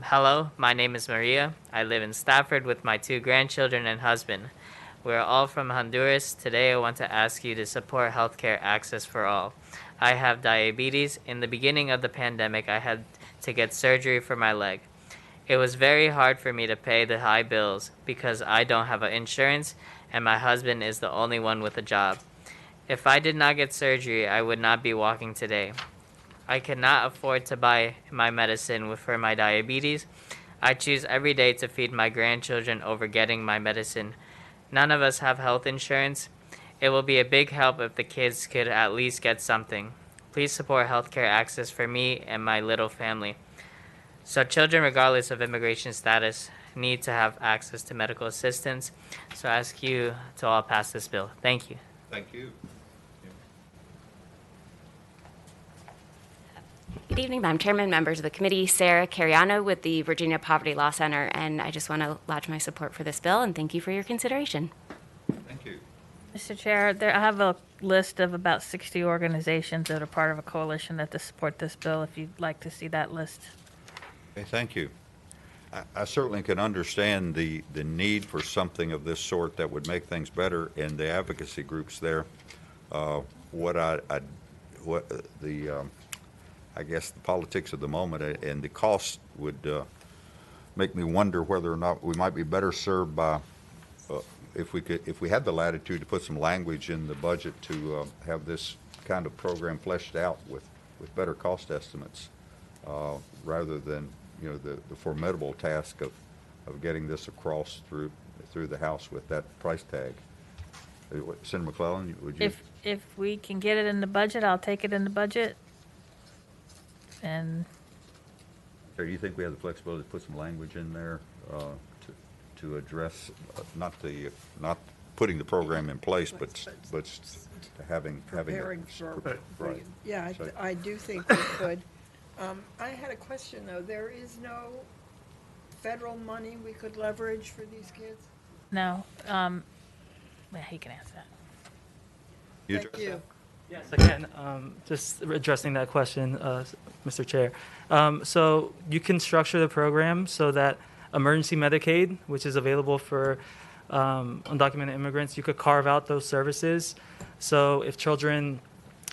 Hello, my name is Maria. I live in Stafford with my 2 grandchildren and husband. We're all from Honduras. Today I want to ask you to support healthcare access for all. I have diabetes. In the beginning of the pandemic, I had to get surgery for my leg. It was very hard for me to pay the high bills because I don't have insurance and my husband is the only one with a job. If I did not get surgery, I would not be walking today. I cannot afford to buy my medicine for my diabetes. I choose every day to feed my grandchildren over getting my medicine. None of us have health insurance. It will be a big help if the kids could at least get something. Please support healthcare access for me and my little family. So children, regardless of immigration status, need to have access to medical assistance. So I ask you to all pass this bill. Thank you. Thank you. Good evening, Madam Chairman, members of the committee. Sarah Cariano with the Virginia Poverty Law Center, and I just want to lodge my support for this bill and thank you for your consideration. Thank you. Mr. Chair, I have a list of about 60 organizations that are part of a coalition that support this bill, if you'd like to see that list. Okay, thank you. I certainly can understand the need for something of this sort that would make things better in the advocacy groups there. I guess the politics of the moment and the cost would make me wonder whether or not we might be better served by if we had the latitude to put some language in the budget to have this kind of program fleshed out with better cost estimates, rather than the formidable task of getting this across through the House with that price tag. Senator McClellan, would you? If we can get it in the budget, I'll take it in the budget. And Do you think we have the flexibility to put some language in there to address not putting the program in place, but having Preparing it, for, right? yeah, So- I do think we could. I had a question, though. There is no federal money we could leverage for these kids? no, yeah, he can answer that. You Thank you. Yes, I can. Just addressing that question, Mr. Chair. So you can structure the program so that emergency Medicaid, which is available for undocumented immigrants, you could carve out those services. So if children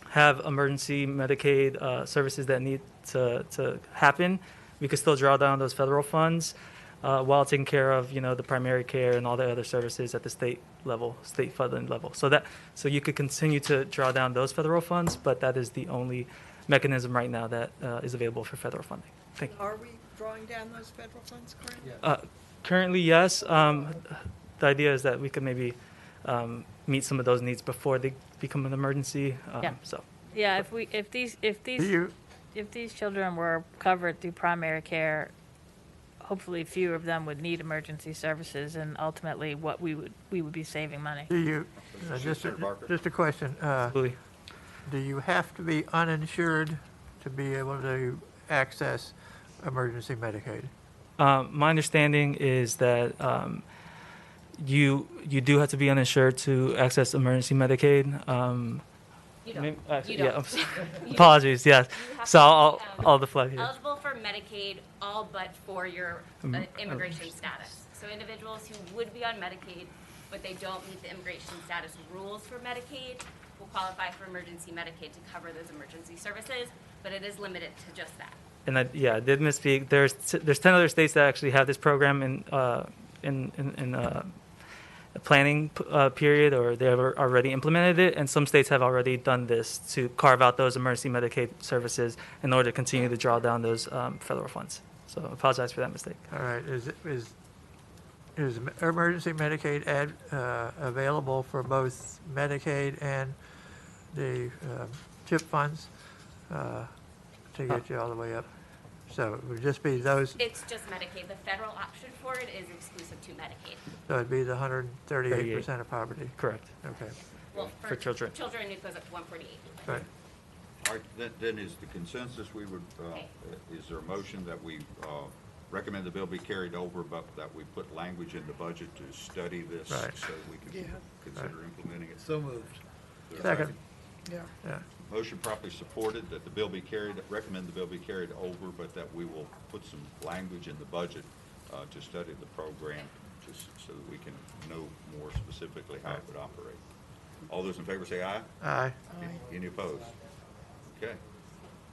have emergency Medicaid services that need to happen, we could still draw down those federal funds while taking care of the primary care and all the other services at the state level, state funding level. So you could continue to draw down those federal funds, but that is the only mechanism right now that is available for federal funding. Thank you. Are we drawing down those federal funds currently? Currently, yes. The idea is that we could maybe meet some of those needs before they become an emergency. Yeah. So. Yeah, if these children were covered through primary care, hopefully fewer of them would need emergency services, and ultimately we would be saving money. Do you, just a question, do you have to be uninsured to be able to access emergency Medicaid? My understanding is that you do have to be uninsured to access emergency Medicaid. You don't. You Yeah, don't. I'm sorry. Apologies. Yes. So I'll deflect here. Eligible for Medicaid, all but for your immigration status. So individuals who would be on Medicaid, but they don't meet the immigration status rules for Medicaid, will qualify for emergency Medicaid to cover those emergency services, but it is limited to just that. And I did misspeak. There's 10 other states that actually have this program in a planning period, or they have already implemented it, and some states have already done this to carve out those emergency Medicaid services in order to continue to draw down those federal funds. So I apologize for that mistake. All right, is emergency Medicaid available for both Medicaid and the CHIP funds to get you all the way up? So it would just be those, It's just Medicaid. The federal option for it is exclusive to Medicaid. so it'd be the 138% of poverty? Correct. Okay, Well, For children. Children, it goes up to 148. right. All right, then is the consensus we would, is there a motion that we recommend the bill be carried over, but that we put language in the budget to study this so Right. we can consider implementing it? So moved. Is there a Second. Yeah. Motion properly supported that the bill be carried, recommend the bill be carried over, but that we will put some language in the budget to study the program so that we can know more specifically how it would operate. All those in favor say aye. Aye. Any opposed? Okay. All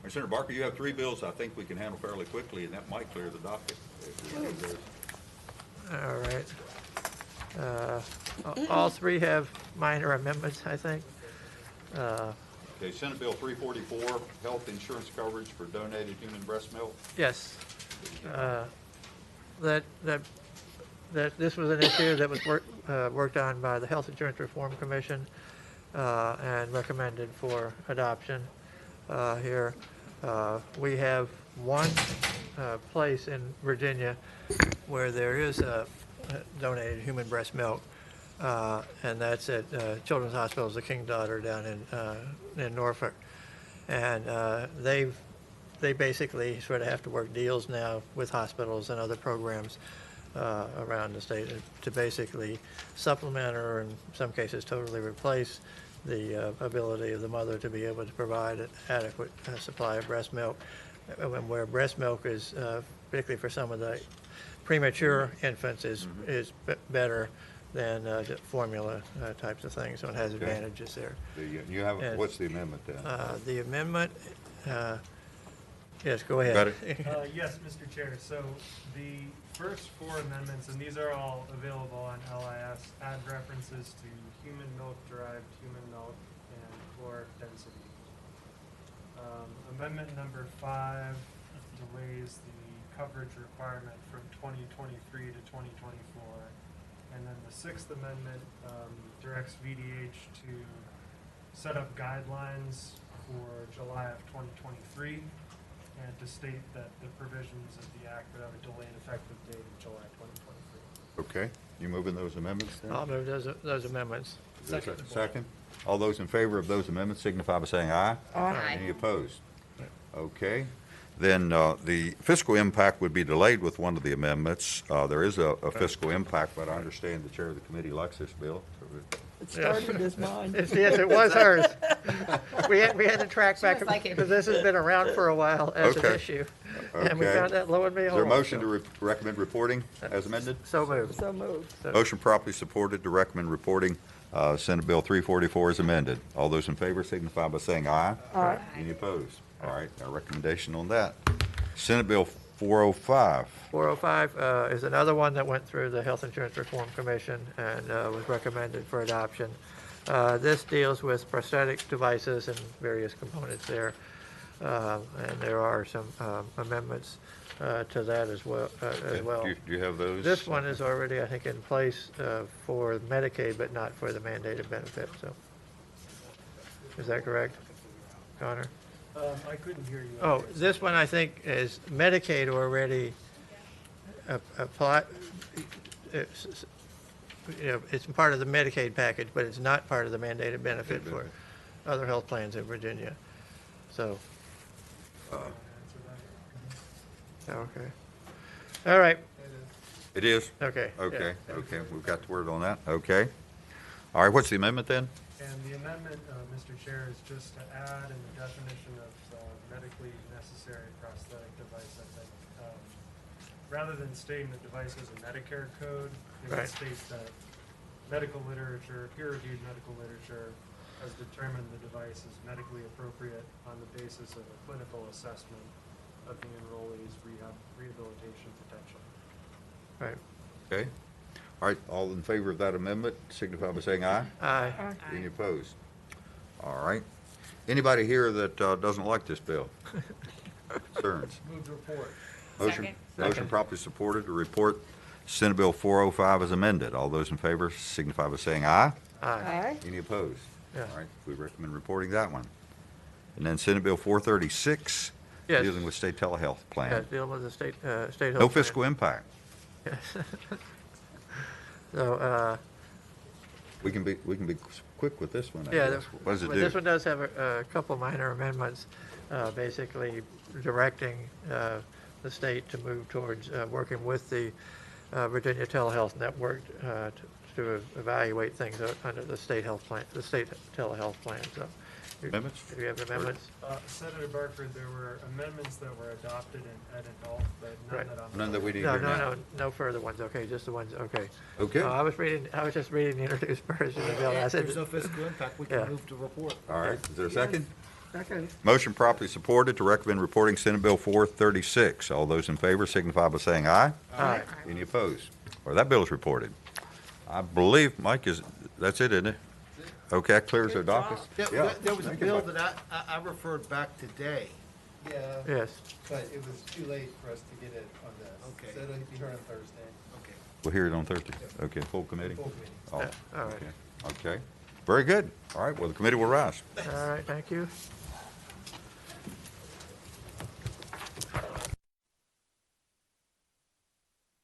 right, Senator Barker, you have 3 bills I think we can handle fairly quickly, and that might clear the docket. If we do those. All right. All 3 have minor amendments, I think. Okay, Senate Bill 344, health insurance coverage for donated human breast milk. Yes. That this was an issue that was worked on by the Health Insurance Reform Commission and recommended for adoption here. We have one place in Virginia where there is donated human breast milk, and that's at Children's Hospital, the King Daughter down in Norfolk. And they've they basically sort of have to work deals now with hospitals and other programs around the state to basically supplement or in some cases totally replace the ability of the mother to be able to provide an adequate supply of breast milk. And where breast milk is, particularly for some of the premature infants, is better than the formula types of things, so it has advantages there. You have, And, what's the amendment then? The amendment, yes, go ahead. Got it? Yes, Mr. Chair. So the first four amendments, and these are all available on LIS, add references to human milk-derived human milk and caloric density. Amendment number 5 delays the coverage requirement from 2023 to 2024. And then the 6th amendment directs VDH to set up guidelines for July of 2023 and to state that the provisions of the act would have a delayed effective date of July 2023. Okay, you moving those amendments then? I'll move those amendments. Second. All those in favor of those amendments signify by saying aye. Aye. Any opposed? Okay. Then the fiscal impact would be delayed with one of the amendments. There is a fiscal impact, but I understand the chair of the committee likes this bill. It started as mine. Yes, it was hers. We had to track back, like it. because this has been around for a while as an Okay. issue. And we Okay. found that low and Is there a behold. motion to recommend reporting as amended? So moved. So moved. Motion properly supported to recommend reporting Senate Bill 344 is amended. All those in favor signify by saying aye. Aye. Any opposed? All right, our recommendation on that. Senate Bill 405. 405 is another one that went through the Health Insurance Reform Commission and was recommended for adoption. This deals with prosthetic devices and various components there. And there are some amendments to that as well. Do you have those? This one is already, I think, in place for Medicaid, but not for the mandated benefit, so. Is that correct, Connor? I couldn't hear you. Oh, this one I think is Medicaid already apply. It's part of the Medicaid package, but it's not part of the mandated benefit for other health plans in Virginia. So. Okay. All right. It is? Okay. Okay, yeah. okay, we've got the word on that, okay. All right, what's the amendment then? And the amendment, Mr. Chair, is just to add in the definition of medically necessary prosthetic device, I think. Rather than stating the device as a Medicare code, it would Right. state that medical literature, peer-reviewed medical literature, has determined the device is medically appropriate on the basis of a clinical assessment of the enrollee's rehabilitation potential. Right. Okay. All right, all in favor of that amendment signify by saying aye. Aye. Any opposed? All right. Anybody here that doesn't like this bill? Concerns? Move to report. Motion properly supported to report Senate Bill 405 as amended. All those in favor signify by saying aye. Aye. Any opposed? Yeah. All right, we recommend reporting that one. And then Senate Bill 436, Yes. dealing with state telehealth Yeah, plan. deal with the state health. No plan. fiscal impact. Yes. So, We can be quick with this one, I yeah, guess. What does it but do? this one does have a couple minor amendments, basically directing the state to move towards working with the Virginia Telehealth Network to evaluate things under the state health plan, the state telehealth plan. So, Amendments? Do you have amendments? Senator Barford, there were amendments that were adopted in Ed and Health, but none Right. that I'm. None that we need No, here no, now. no further ones. Okay, just the ones. Okay. Okay. I was just reading the introduced version of the bill. I said, There's no fiscal impact, we Yeah. can move to report. All right, is there a second? Second. Motion properly supported to recommend reporting Senate Bill 436. All those in favor signify by saying aye. Aye. Any opposed? Or that bill is reported. I believe, Mike, that's it, isn't it? Okay, that clears our docket. There was a Thank you, bill Mike. that I referred back today. Yeah. Yes. But it was too late for us to get it on this. Okay. So it'll be heard on Thursday. Okay. We'll hear it on Thursday. Okay, full committee? Full committee. Oh, All right. okay. Okay, very good. All right, well, the committee will rise. All right, thank you.